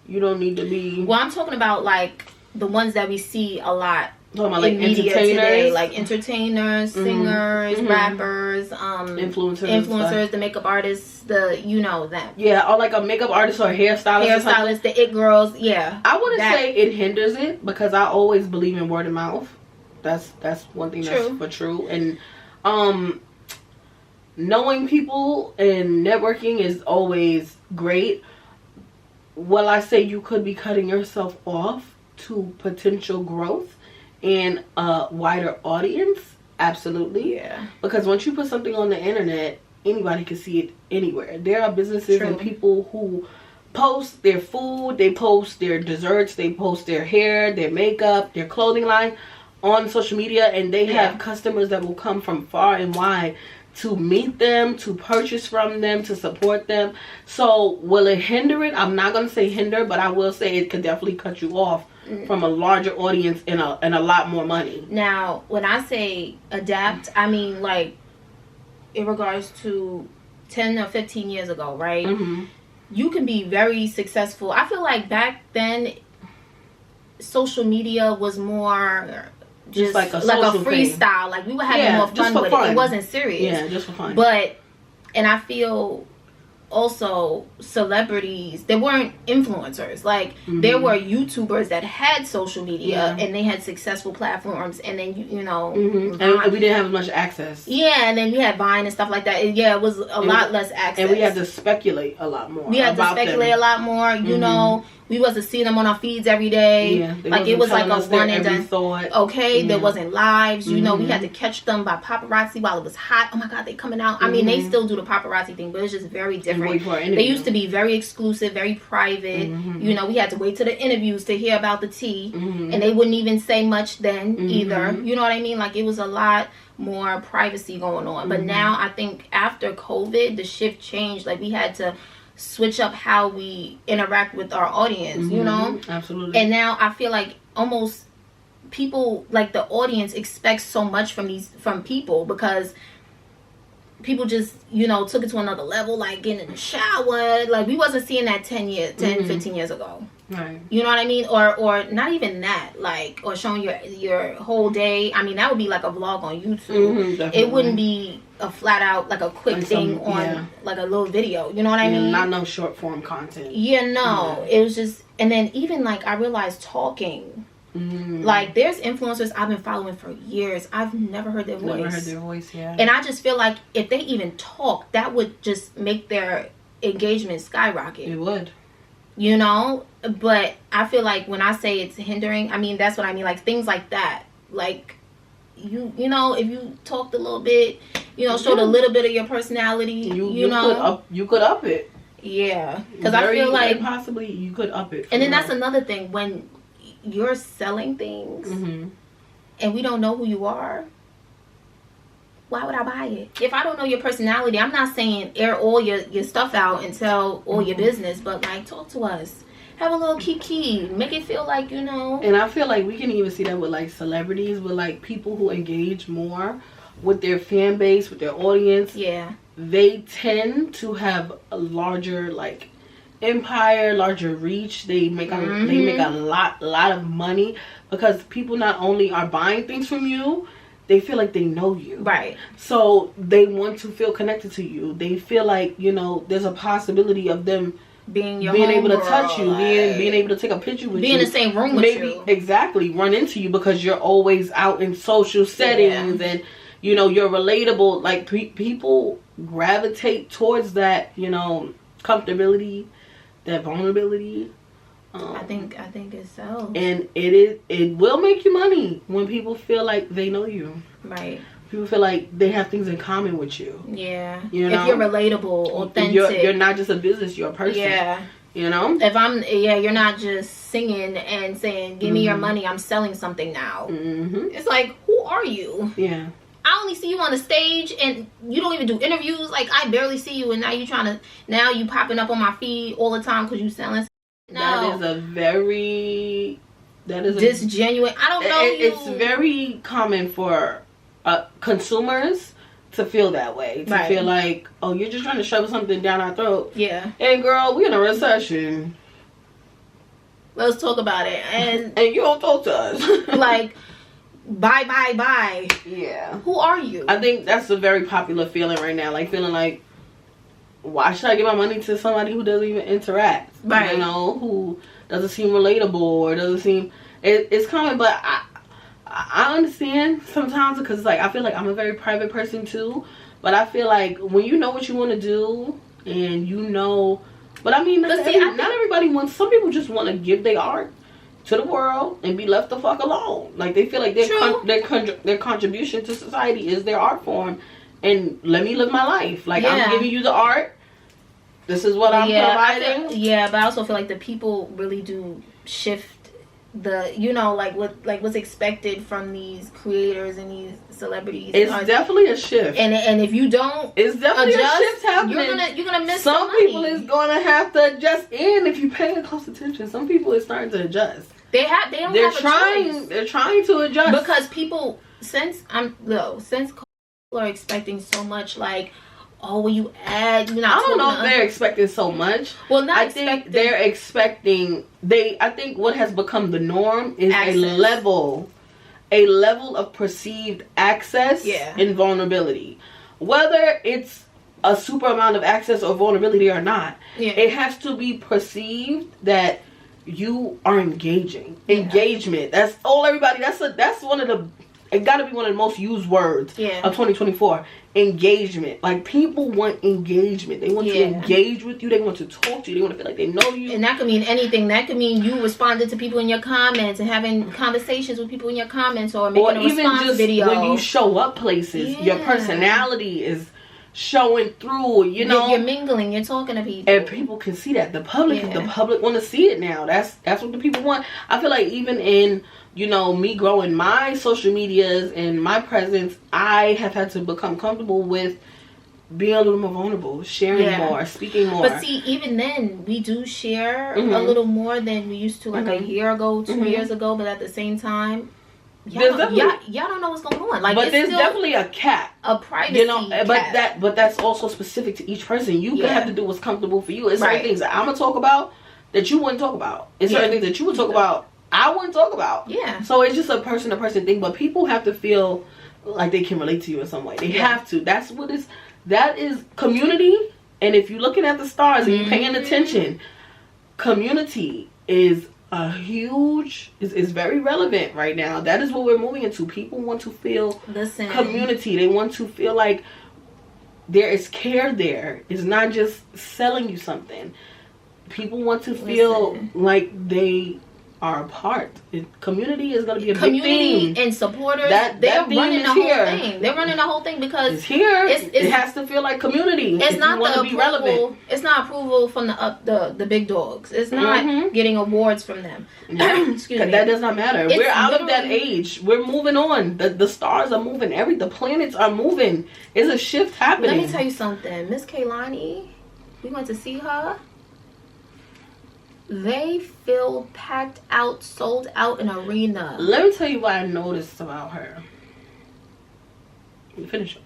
You don't need to be... Well, I'm talking about like the ones that we see a lot about, like, in media today, like entertainers, singers, rappers, influencers, the makeup artists, the, you know, them. Yeah, or like a makeup artist or hairstylist. The it girls. Yeah, I wouldn't say it hinders it, because I always believe in word of mouth. That's one thing that's for true. And knowing people and networking is always great. Well, I say you could be cutting yourself off to potential growth and a wider audience? Absolutely. Yeah. Because once you put something on the internet, anybody can see it anywhere. There are businesses and people who post their food, they post their desserts, they post their hair, their makeup, their clothing line on social media, and they have customers that will come from far and wide to meet them, to purchase from them, to support them. So will it hinder it? I'm not going to say hinder, but I will say it could definitely cut you off from a larger audience and a lot more money. Now, when I say adapt, I mean like in regards to 10 or 15 years ago, right? Mm-hmm. You can be very successful. I feel like back then social media was more just like a freestyle thing. Like we were having more fun with it. It wasn't serious. Yeah, just for fun. And I feel also celebrities, they weren't influencers. Like there were YouTubers that had social media and they had successful platforms, and then you know and we didn't have as much access. Yeah, and then we had Vine and stuff like that. It was a lot less access, and we had to speculate a lot more. A lot more. You know, we wasn't seeing them on our feeds every day. Yeah, like it was like a one and done. Okay, there wasn't lives. You know, we had to catch them by paparazzi while it was hot. Oh my God, they coming out. I mean, they still do the paparazzi thing, but it's just very different. They used to be very exclusive, very private. You know, we had to wait to the interviews to hear about the tea, and they wouldn't even say much then either. You know what I mean? Like it was a lot more privacy going on. But now I think after COVID, the shift changed. Like we had to switch up how we interact with our audience, you know? Absolutely. And now I feel like almost people, like the audience expects so much from people, because people just, you know, took it to another level, like getting in the shower. Like we wasn't seeing that 10, 15 years ago. Right. You know what I mean? Or not even that, like, or showing your whole day. I mean, that would be like a vlog on YouTube. It wouldn't be a flat out, like a quick like thing on like a little video. You know what I mean? Not no short form content. Yeah, no. It was just, and then even like I realized talking. Like there's influencers I've been following for years. I've never heard their voice. Never heard their voice, yeah. And I just feel like if they even talk, that would just make their engagement skyrocket. It would. You know? But I feel like when I say it's hindering, I mean that's what I mean. Like things like that. Like you know, if you talked a little bit, you know, showed a little bit of your personality, you know, you could up it. Yeah, because I feel like possibly you could up it. And then that's another thing, when you're selling things and we don't know who you are, why would I buy it? If I don't know your personality, I'm not saying air all your stuff out and tell all your business, but like talk to us. Have a little kiki. Make it feel like, you know. And I feel like we can even see that with like celebrities, with like people who engage more with their fan base, with their audience. Yeah. They tend to have a larger like empire, larger reach. They make a lot of money, because people not only are buying things from you, they feel like they know you. Right. So they want to feel connected to you. They feel like, you know, there's a possibility of them being able to touch you, being able to take a picture with you, being in the same room with you, exactly, run into you, because you're always out in social settings and you know you're relatable. Like people gravitate towards that, you know, comfortability, that vulnerability. I think it's so, and it will make you money when people feel like they know you. Right. People feel like they have things in common with you. Yeah. You know? If you're relatable, authentic. You're not just a business, you're a person. Yeah. You know? You're not just singing and saying, give me your money, I'm selling something now. It's like, who are you? Yeah. I only see you on the stage and you don't even do interviews. Like, I barely see you, and now you popping up on my feed all the time because you selling. No. That is disgenuine. I don't know you. It's very common for consumers to feel that way, to feel like, oh, you're just trying to shove something down our throat. Yeah. And girl, we're in a recession. Let's talk about it. And you don't talk to us. Like, bye. Yeah. Who are you? I think that's a very popular feeling right now. Like feeling like, why should I give my money to somebody who doesn't even interact? Right. You know, who doesn't seem relatable or doesn't seem. It's common, but I understand sometimes, because it's like I feel like I'm a very private person too. But I feel like when you know what you want to do and you know, but I mean, not everybody wants. Some people just want to give their art to the world and be left the fuck alone. Like, they feel like their contribution to society is their art form, and let me live my life. Like, I'm giving you the art. This is what I'm providing. But I also feel like the people really do shift the, you know, like what's expected from these creators and these celebrities. It's definitely a shift, and if you don't, it's definitely adjust, a shift happening. You're gonna miss some people is gonna have to adjust. And if you're paying close attention, some people is starting to adjust. They're trying to adjust, because people, since people are expecting so much, like, oh, will you add? You're not. I don't know if they're expecting so much. Well, I think they're expecting. I think what has become the norm is a level of perceived access and vulnerability. Whether it's a super amount of access or vulnerability or not, it has to be perceived that you are engaging. Engagement. That's all. Everybody. That's one of the. It got to be one of the most used words of 2024. Engagement. Like, people want engagement. They want to engage with you. They want to talk to you. They want to feel like they know you. And that could mean anything. That could mean you responded to people in your comments and having conversations with people in your comments, or making a response video. When you show up places, your personality is showing through. You know, you're mingling. You're talking to people, and people can see that. The public want to see it now. That's what the people want. I feel like even in, you know, me growing my social medias and my presence, I have had to become comfortable with being a little more vulnerable, sharing more, speaking more. But see, even then, we do share a little more than we used to, like a year ago, 2 years ago. But at the same time, y'all don't know what's going on. Like, but there's definitely a cap, a privacy. You know, but that's also specific to each person. You can have to do what's comfortable for you. It's certain things that I'm gonna talk about that you wouldn't talk about. It's certain things that you would talk about I wouldn't talk about. Yeah. So it's just a person to person thing, but people have to feel like they can relate to you in some way. They have to. That is community. And if you're looking at the stars and you're paying attention, community is a huge, is very relevant right now. That is what we're moving into. People want to feel community. They want to feel like there is care there. It's not just selling you something. People want to feel like they are a part. Community is going to be a big thing. And supporters, they're running the whole thing. They're running the whole thing because it's here. It has to feel like community. It's not the approval. Relevant. It's not approval from the big dogs. It's not getting awards from them. Excuse me. That does not matter. We're out of that age. We're moving on. The stars are moving. The planets are moving. It's a shift happening. Let me tell you something. Miss Kehlani, we went to see her. They feel packed out, sold out in arena. Let me tell you what I noticed about her. Finish.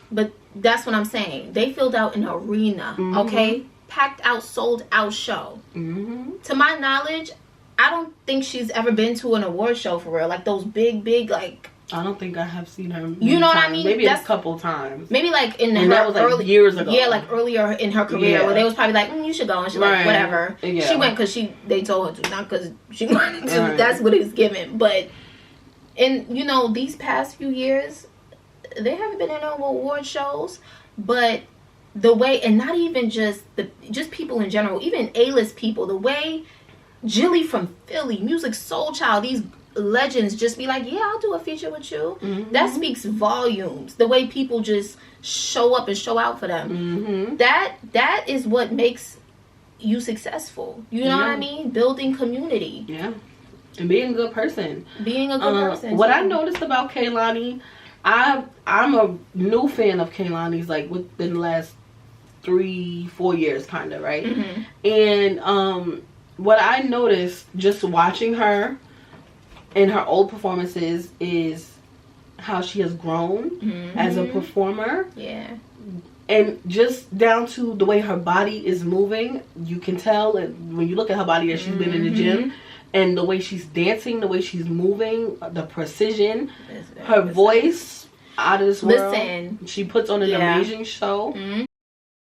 But that's what I'm saying. They filled out an arena, okay? Packed out, sold out show. To my knowledge, I don't think she's ever been to an award show for real. Like those big, like... I don't think I have seen her. You know what I mean? Maybe a couple times. Maybe like in that was like years ago. Yeah, like earlier in her career, where they was probably like, you should go, and she's like, whatever. Yeah. She went because they told her to, not because she wanted to. That's what it's given. But in these past few years, they haven't been in no award shows. But the way, and not even just people in general, even A-list people, the way Jilly from Philly, Music Soul Child, these legends just be like, yeah, I'll do a feature with you. That speaks volumes. The way people just show up and show out for them. That is what makes you successable. You know what I mean? Building community. Yeah. And being a good person. What I noticed about Kehlani, I'm a new fan of Kehlani's, like within the last 3-4 years, kind of, right? And what I noticed just watching her in her old performances is how she has grown as a performer. Yeah. And just down to the way her body is moving, you can tell when you look at her body that she's been in the gym, and the way she's dancing, the way she's moving, the precision, her voice out of this world. Listen, she puts on an amazing show.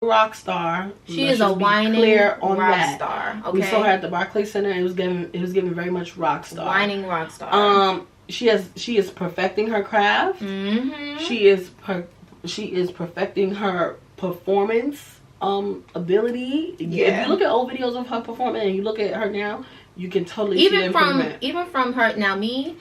Rock star. She is a whining rock star. Okay. We saw her at the Barclays Center, and it was giving very much rock star. Whining rock star. She is perfecting her craft. She is perfecting her performance. ability. Yeah. If you look at old videos of her performing and you look at her now, you can totally see the improvement. Even from her. Now me,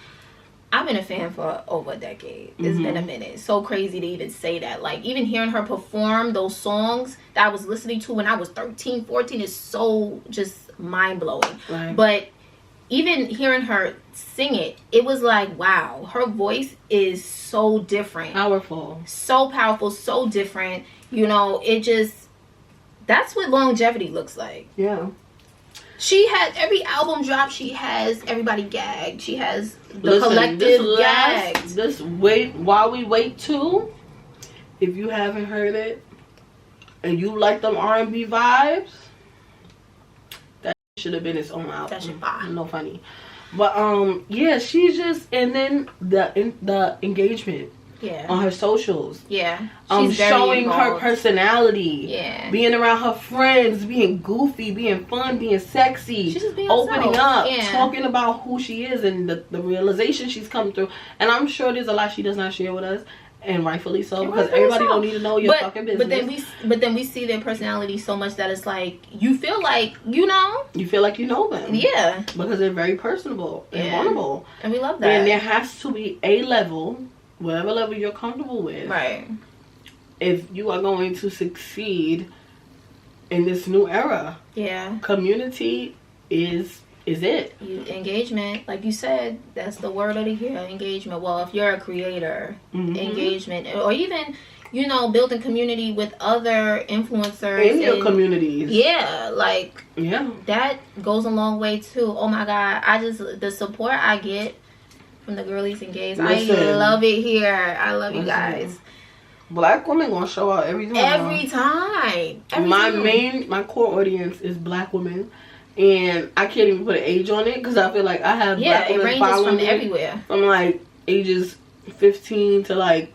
I've been a fan for over a decade. It's been a minute. So crazy to even say that. Like, even hearing her perform those songs that I was listening to when I was 13, 14 is so just mind-blowing. Right. But even hearing her sing it, it was like, wow, her voice is so different. Powerful. So powerful, so different. You know, it just, that's what longevity looks like. Yeah. She has, every album drop, she has everybody gagged. She has the collective gagged. This Wait While We Wait too, if you haven't heard it and you like them R&B vibes, that should have been its own album. That should buy. No funny. But yeah, she's just, and then the engagement. Yeah. On her socials. Yeah. She's showing her personality. Yeah. Being around her friends, being goofy, being fun, being sexy. She's just being opening up, yeah. talking about who she is and the realization she's come through. And I'm sure there's a lot she does not share with us. And rightfully so, because everybody don't need to know your fucking business. But then we see their personality so much that it's like, you feel like you know. You feel like you know them. Yeah. Because they're very personable and vulnerable. And we love that. And there has to be a level, whatever level you're comfortable with, right, if you are going to succeed in this new era. Yeah. Community is it. Engagement, like you said, that's the word of the year, engagement. Well, if you're a creator, engagement, or even, you know, building community with other influencers in your communities. Yeah, like, yeah, that goes a long way too. Oh my God, the support I get from the girlies and gays, I love it here. I love you guys. Black women gonna show out every time. My core audience is black women, and I can't even put an age on it because I feel like I have black women following me everywhere, from like ages 15 to like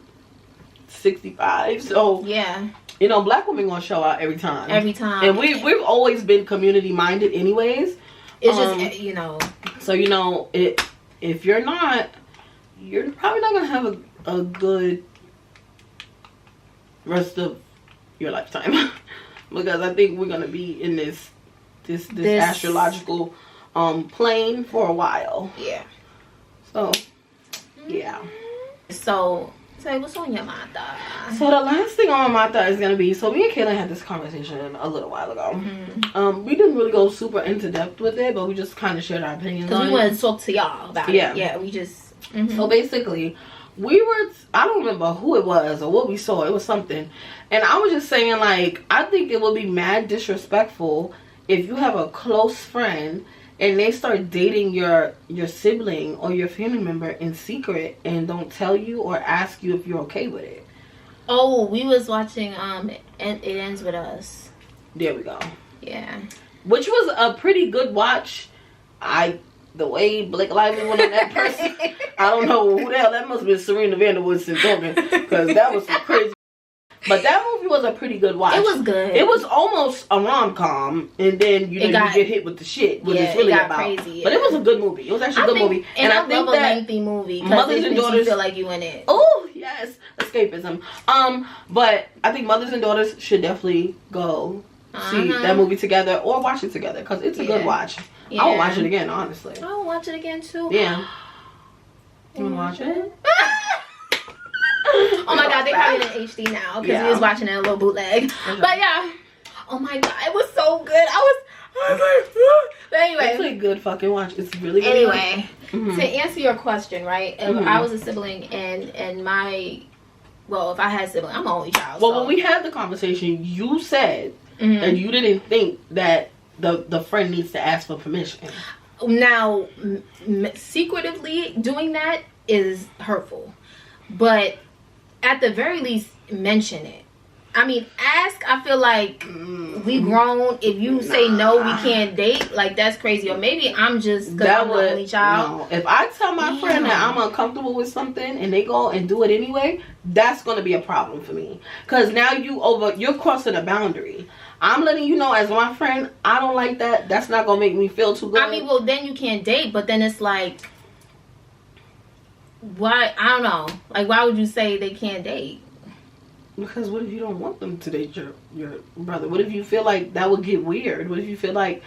65. So yeah, you know, black women gonna show out every time, and we've always been community minded, anyways. It's just, you know, so you know it. If you're not, you're probably not gonna have a good rest of your lifetime. Because I think we're gonna be in this astrological plane for a while. Yeah. So yeah. So what's on your mind? So the last thing on my mind is gonna be, so me and Kaylin had this conversation a little while ago. We didn't really go super into depth with it, but we just kind of shared our opinions on it. Because we wanted to talk to y'all about it. Yeah, we just... So basically, I don't remember who it was or what we saw. It was something. And I was just saying, like, I think it would be mad disrespectful if you have a close friend and they start dating your sibling or your family member in secret and don't tell you or ask you if you're okay with it. Oh, we was watching It Ends With Us. There we go. Yeah. Which was a pretty good watch. The way Blake Lively went on that person, I don't know who the hell that must have been. Serena Vanderwoodson talking, because that was some crazy. But that movie was a pretty good watch. It was good. It was almost a rom-com, and then you get hit with the shit. What it's really about. Crazy, but it was a good movie. It was actually a good movie. And I think that lengthy movie. Mothers and Daughters, you feel like you in it. Oh yes, escapism. But I think Mothers and Daughters should definitely go see that movie together or watch it together, because it's a good watch. Yeah. I will watch it again, honestly. I will watch it again too. Yeah. You wanna watch it? Oh my God, they probably in HD now because we was watching it in a little bootleg. But yeah, oh my God, it was so good. I was like, but anyway, it's a good fucking watch. It's really good. Anyway, to answer your question, right? If I was a sibling and my, well, if I had a sibling, I'm an only child. Well, when we had the conversation, you said that you didn't think that the friend needs to ask for permission. Now, secretively doing that is hurtful, but at the very least, mention it. I mean, ask. I feel like we grown. If you say no, we can't date. Like, that's crazy. Or maybe I'm just because I'm the only child. No. If I tell my friend that I'm uncomfortable with something and they go and do it anyway, that's gonna be a problem for me. Because now you're crossing a boundary. I'm letting you know as my friend, I don't like that. That's not gonna make me feel too good. I mean, well, then you can't date, but then it's like, why? I don't know. Like, why would you say they can't date? Because what if you don't want them to date your brother? What if you feel like that would get weird? What if you feel like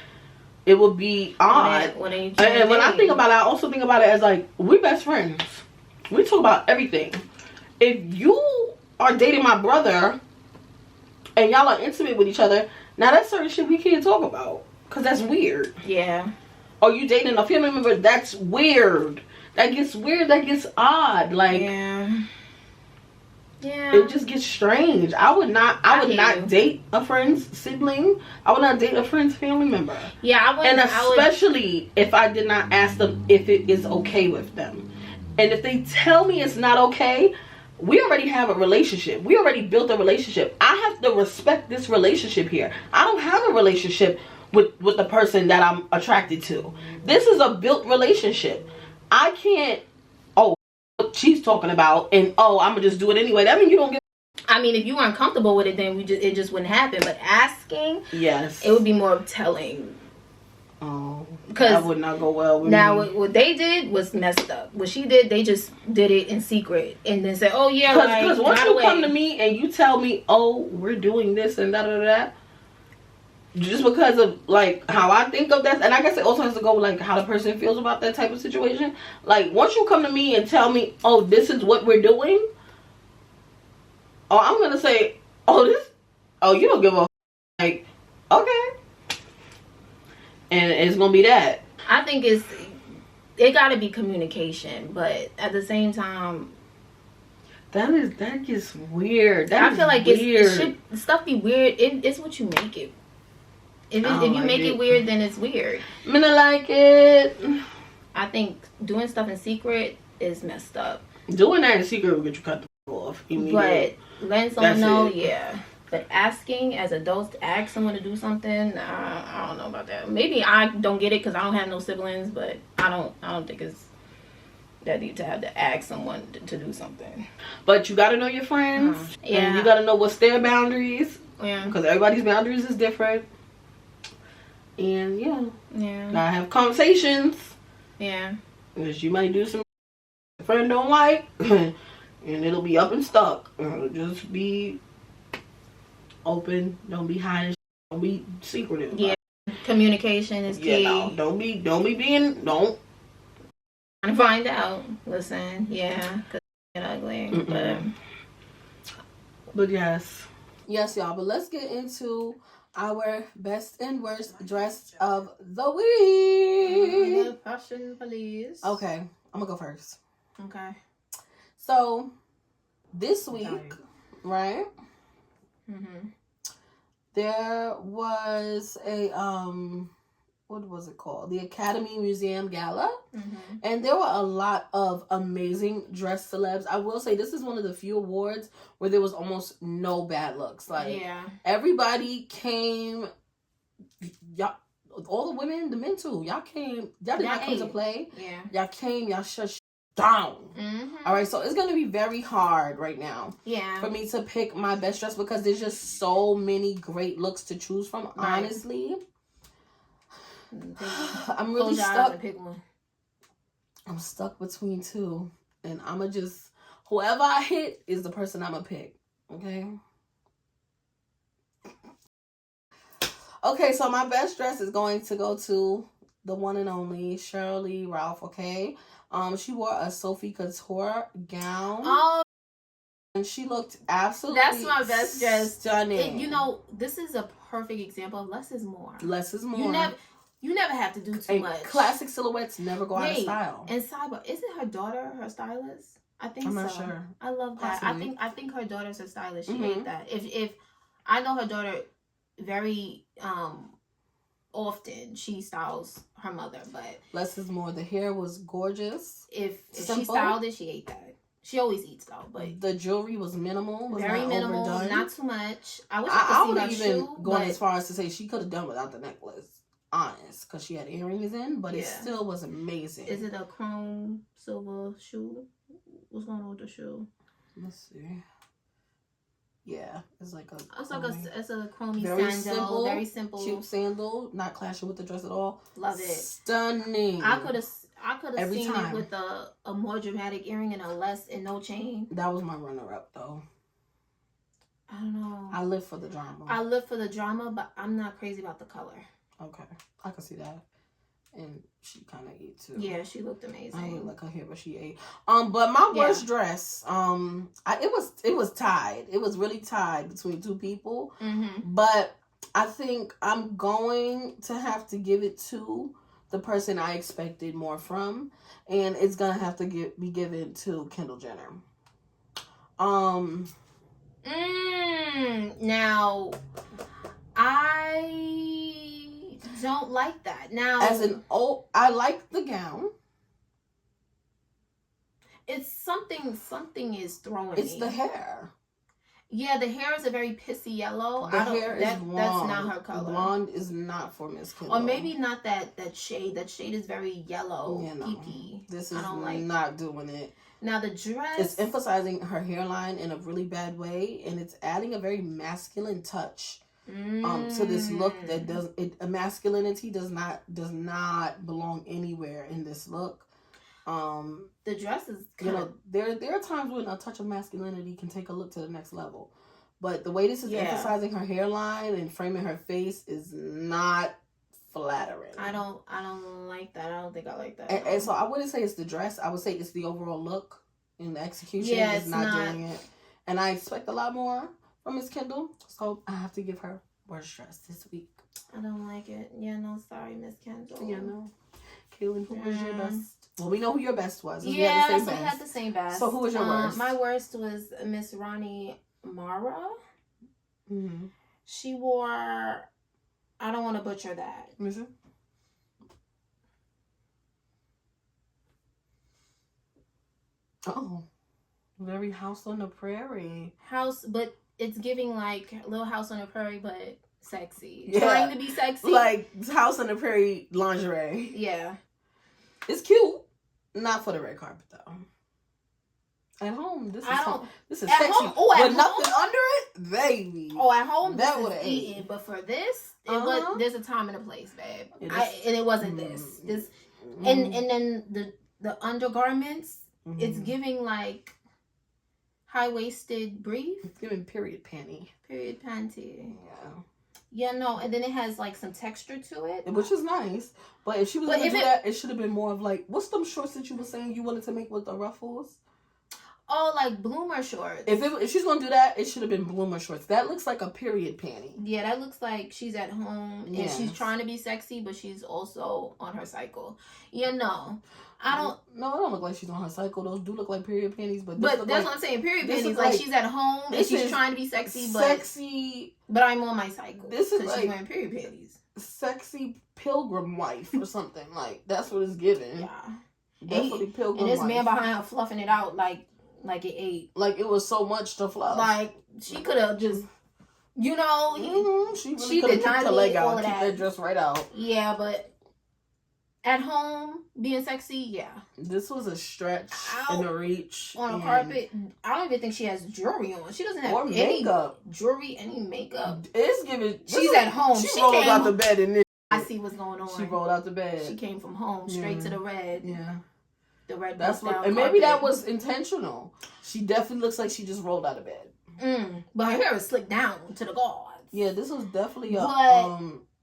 it would be odd? And when I think about it, I also think about it as like, we best friends. We talk about everything. If you are dating my brother and y'all are intimate with each other, now that's certain shit we can't talk about. Because that's weird. Yeah. Or you dating a family member, that's weird. That gets weird, that gets odd. Like, yeah. It just gets strange. I would not date a friend's sibling. I would not date a friend's family member. Yeah, I would. And especially if I did not ask them if it is okay with them. And if they tell me it's not okay, we already have a relationship. We already built a relationship. I have to respect this relationship here. I don't have a relationship with the person that I'm attracted to. This is a built relationship. I can't, what she's talking about, and I'm gonna just do it anyway. That means you don't get. I mean, if you weren't comfortable with it, then it just wouldn't happen. But asking, yes, it would be more telling. Oh, because that would not go well with now me. What they did was messed up. What she did, they just did it in secret and then said, "Oh yeah." Because once you come to me and you tell me, "Oh, we're doing this and da da da," just because of like how I think of that, and I guess it also has to go with like how the person feels about that type of situation. Like once you come to me and tell me, "Oh, this is what we're doing," I'm gonna say, you don't give a like, okay, and it's gonna be that. I think it got to be communication, but at the same time, that gets weird. I feel like stuff be weird. It's what you make it. If you make it weird, then it's weird. I mean, I like it. I think doing stuff in secret is messed up. Doing that in secret will get you cut off immediately. But letting someone know, yeah. But asking as adults to ask someone to do something, I don't know about that. Maybe I don't get it because I don't have no siblings, but I don't think it's that deep to have to ask someone to do something. But you got to know your friends. Yeah. And you got to know what's their boundaries. Yeah. Because everybody's boundaries is different. And gotta have conversations. Yeah. Because you might do some a friend don't like, and it'll be up and stuck. It'll just be open. Don't be hiding. Don't be secretive. Yeah. Communication is key. Yeah, no, don't be being trying to find out. Listen, yeah, because it's ugly. But yes, y'all. But let's get into our best and worst dress of the week. Fashion police. Okay, I'm gonna go first. Okay. So this week, right? There was a what was it called? The Academy Museum Gala. And there were a lot of amazing dress celebs. I will say this is one of the few awards where there was almost no bad looks. Like everybody came, y'all, all the women, the men too. Y'all came, y'all did not come to play. Yeah. Y'all came, y'all shut down. All right, so it's gonna be very hard right now for me to pick my best dress because there's just so many great looks to choose from. Honestly, I'm really stuck. Pick one. I'm stuck between two, and I'ma just whoever I hit is the person I'ma pick. Okay, so my best dress is going to go to the one and only Shirley Ralph. Okay. She wore a Sophie Couture gown. Oh, and she looked absolutely that's my best dress. Stunning. This is a perfect example of less is more. Less is more. You never have to do too much. Classic silhouettes never go out of style. And sidebar, isn't her daughter her stylist? I think so. I'm not sure. I love that. Possibly. I think her daughter's her stylist. She made that. If I know her daughter very often she styles her mother, but less is more. The hair was gorgeous. If she styled it, she ate that. She always eats though, but the jewelry was minimal. Very minimal, overdone. Not too much. I wish I would have even gone as far as to say she could have done without the necklace. Honest, because she had earrings in, but it still was amazing. Is it a chrome silver shoe? What's going on with the shoe? Let's see. Yeah, it's like a. It's a chromy very sandal. Simple, very simple, cute sandal, not clashing with the dress at all. Love it. Stunning. I could have seen it with a more dramatic earring and a less and no chain. That was my runner up though. I don't know. I live for the drama. I live for the drama, but I'm not crazy about the color. Okay, I can see that. And she kind of ate too. Yeah, she looked amazing. I really like her hair, but she ate. But my worst dress, it was tied. It was really tied between two people. Mm-hmm. But I think I'm going to have to give it to the person I expected more from, and it's gonna have to be given to Kendall Jenner. Now, I don't like that. Now, I like the gown. It's something is throwing It's me. the hair. Yeah, the hair is a very pissy yellow. The hair is blonde. That's not her color. Blonde is not for Miss Kendall. Or maybe not that shade. That shade is very yellow. Yeah, no. Pee-pee. This is not doing it. Now the dress. It's emphasizing her hairline in a really bad way, and it's adding a very masculine touch to this look that masculinity does not belong anywhere in this look. The dress is there are times when a touch of masculinity can take a look to the next level, but the way this is emphasizing her hairline and framing her face is not flattering. I don't like that. I don't think I like that. And so I wouldn't say it's the dress. I would say it's the overall look, and the execution is not doing it. And I expect a lot more from Miss Kendall, so I have to give her worst dress this week. I don't like it. Yeah, no, sorry, Miss Kendall. Yeah, no. Kaylin, who was your best? Well, we know who your best was. Yeah, we had the same best. So who was your worst? My worst was Miss Ronnie Mara. Mm-hmm. She wore, I don't want to butcher that. Mm-hmm. Oh, very House on the Prairie. But it's giving like Little House on the Prairie, but sexy. Yeah. Trying to be sexy. Like House on the Prairie lingerie. Yeah. It's cute. Not for the red carpet though. At home, this is sexy. With nothing under it, baby. Oh, at home, that would have eaten. But for this, there's a time and a place, babe. And it wasn't this. And then the undergarments, it's giving like high-waisted brief. It's giving period panty. Period panty. Yeah. Yeah, no, and then it has like some texture to it, which is nice. But if she was gonna do that, it should have been more of like, what's them shorts that you were saying you wanted to make with the ruffles? Oh, like bloomer shorts. If she's gonna do that, it should have been bloomer shorts. That looks like a period panty. Yeah, that looks like she's at home and she's trying to be sexy, but she's also on her cycle. Yeah, no. I don't look like she's on her cycle. Those do look like period panties, but that's what I'm saying. Period panties, like she's at home and she's trying to be sexy, but I'm on my cycle. This is like she's wearing period panties. Sexy pilgrim wife or something. Like that's what it's giving. Yeah, definitely pilgrim. And this wife. man behind her fluffing it out like it ate. Like it was so much to fluff. Like she could have just, she really did not keep her leg out, keep that dress right out. Yeah, but. At home, being sexy, yeah. This was a stretch and a reach. On a carpet, I don't even think she has jewelry on. She doesn't have any jewelry, any makeup. It's giving. She's at home. She rolled out the bed in this. I see what's going on. She rolled out the bed. She came from home straight to the red. Yeah. The red. That's what. And maybe that was intentional. She definitely looks like she just rolled out of bed. But her hair was slicked down to the guards. Yeah, this was definitely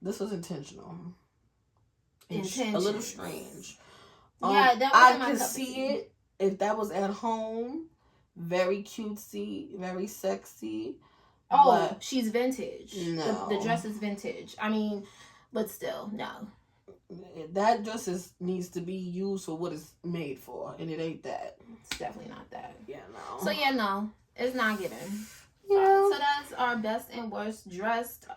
this was intentional. A little strange. Yeah, that I could see it if that was at home. Very cutesy, very sexy. Oh, she's vintage. No. The dress is vintage. I mean, but still, no. That dress needs to be used for what it's made for, and it ain't that. It's definitely not that. Yeah, no. So yeah, no, it's not given. Yeah. So that's our best and worst dressed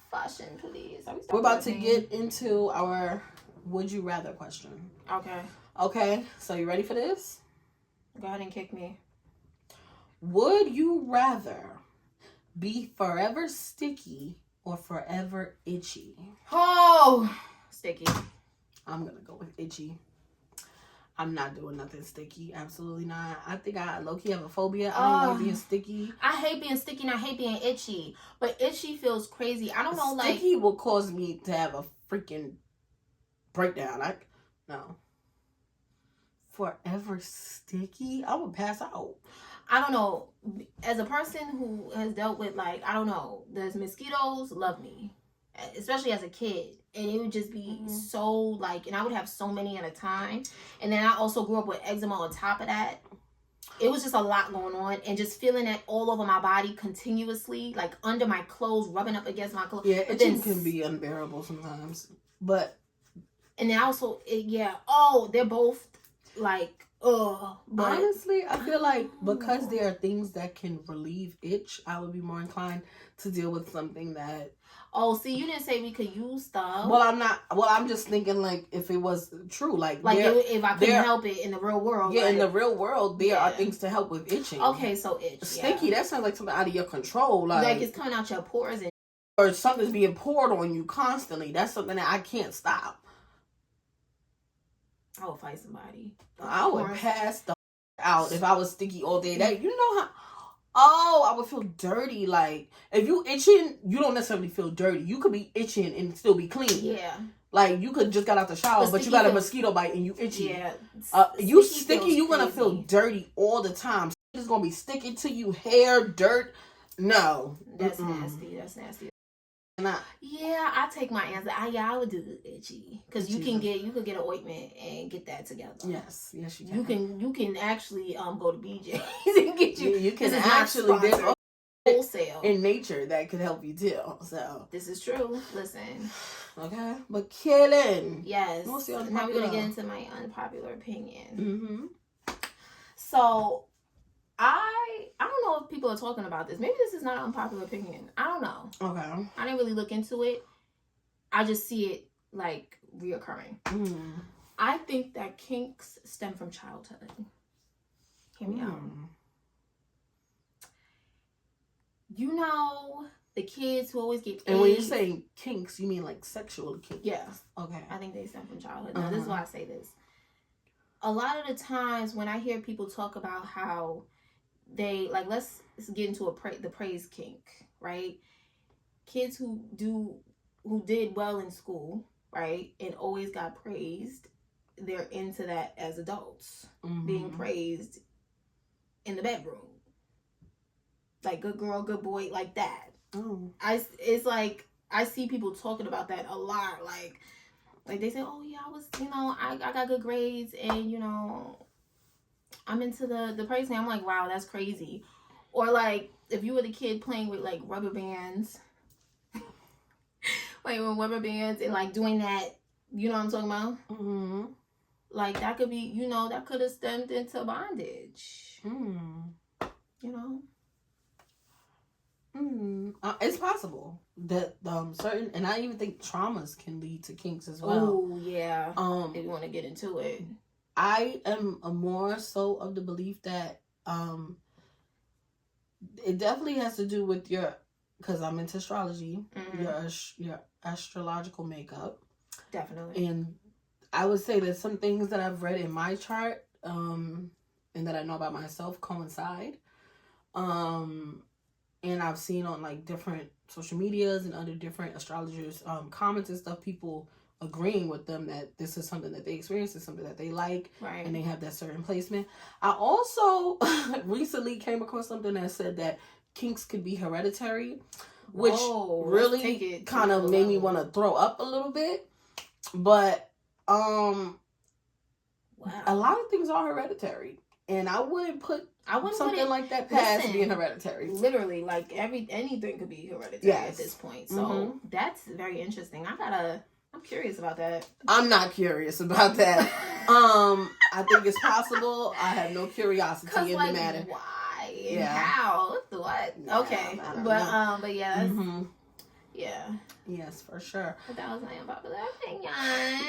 fashion, please. We're about to get into our would you rather question. Okay, so you ready for this? Go ahead and kick me. Would you rather be forever sticky or forever itchy? Oh, sticky. I'm gonna go with itchy. I'm not doing nothing sticky. Absolutely not. I think I low-key have a phobia. I don't like being sticky. I hate being sticky and I hate being itchy. But itchy feels crazy. I don't know, sticky will cause me to have a freaking breakdown. No. forever sticky, I would pass out. I don't know. As a person who has dealt with, like, I don't know, those mosquitoes love me, especially as a kid. And it would just be so, like, and I would have so many at a time. And then I also grew up with eczema on top of that. It was just a lot going on, and just feeling it all over my body continuously, like under my clothes, rubbing up against my clothes. Yeah, itching can be unbearable sometimes. But and then also, they're both like, but honestly, I feel like because there are things that can relieve itch, I would be more inclined to deal with something that. Oh, see, you didn't say we could use stuff. Well, I'm not. Well, I'm just thinking like if it was true, like if I couldn't help it in the real world. Yeah, like, in the real world, there are things to help with itching. Okay, so itch. Sticky. That sounds like something out of your control. Like it's coming out your pores or something's being poured on you constantly. That's something that I can't stop. I would fight somebody. I would pass the out if I was sticky all day. That you know how. Oh, I would feel dirty. Like, if you itching, you don't necessarily feel dirty. You could be itching and still be clean. Yeah. Like, you could just got out the shower, but you got a mosquito bite and you itchy. Yeah. You sticky, you're going to feel dirty all the time. It's going to be sticking to you, hair, dirt. No. That's nasty. That's nasty. I take my answer. I would do itchy because you could get an ointment and get that together. Yes, you can. You can actually go to BJ's and get you. You can actually. There's wholesale in nature that could help you too. So this is true. Listen. Okay, but killing. Yes. Now we're gonna get into my unpopular opinion. So I don't know if people are talking about this. Maybe this is not an unpopular opinion. I don't know. Okay. I didn't really look into it. I just see it like reoccurring. I think that kinks stem from childhood. Hear me out. You know, the kids who always get And when you're saying kinks, you mean like sexual kinks? Yeah. Okay. I think they stem from childhood. Now, this is why I say this. A lot of the times when I hear people talk about how they, like, let's get into the praise kink, right? Kids who did well in school, right, and always got praised, they're into that as adults, being praised in the bedroom. Like, good girl, good boy, like that. It's like, I see people talking about that a lot. Like they say, oh yeah, I was, I got good grades and, I'm into the praise thing. I'm like, wow, that's crazy. Or like, if you were the kid playing with like rubber bands, playing with rubber bands and like doing that, you know what I'm talking about? Like that could be, that could have stemmed into bondage. It's possible that certain, and I even think traumas can lead to kinks as well. Oh yeah. If you want to get into it, I am more so of the belief that it definitely has to do with because I'm into astrology, your astrological makeup. Definitely. And I would say that some things that I've read in my chart, and that I know about myself coincide. And I've seen on like different social medias and other different astrologers comments and stuff, people agreeing with them that this is something that they experience, is something that they like, right, and they have that certain placement. I also recently came across something that said that kinks could be hereditary, which really kind of made me want to throw up a little bit. But a lot of things are hereditary, and I wouldn't put something like that past being hereditary. Literally, like anything could be hereditary at this point. So that's very interesting. I'm curious about that. I'm not curious about that. I think it's possible. I have no curiosity in the matter. Why and how? What? Okay, but yeah. Yeah. Yes, for sure. But that was my unpopular opinion.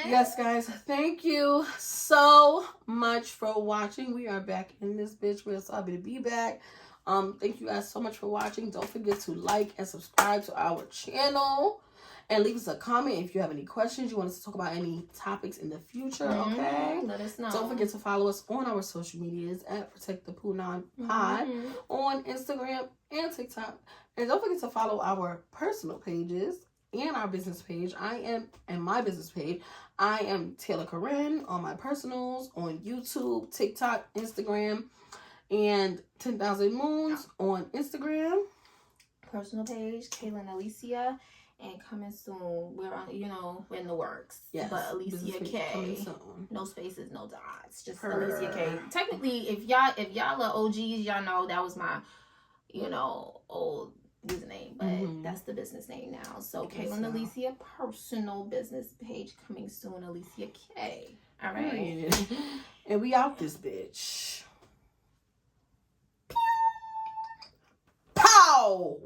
Yes, guys. Thank you so much for watching. We are back in this bitch. We're so happy to be back. Thank you guys so much for watching. Don't forget to like and subscribe to our channel. And leave us a comment if you have any questions. You want us to talk about any topics in the future, okay? Let us know. Don't forget to follow us on our social medias at Protect the PUNAN Pod on Instagram and TikTok. And don't forget to follow our personal pages and our business page. My business page. I am Taylor Corinne on my personals, on YouTube, TikTok, Instagram, and 10,000 Moons on Instagram. Personal page, Kaylin Alicia, and coming soon. We're on, we're in the works. Yes, but Alicia K. Coming soon. No spaces, no dots. Just Alicia K. Technically, if y'all are OGs, y'all know that was my, old username, but that's the business name now. So Kaylin Alicia personal business page coming soon. Alicia K. All right. And we out this bitch. Pow!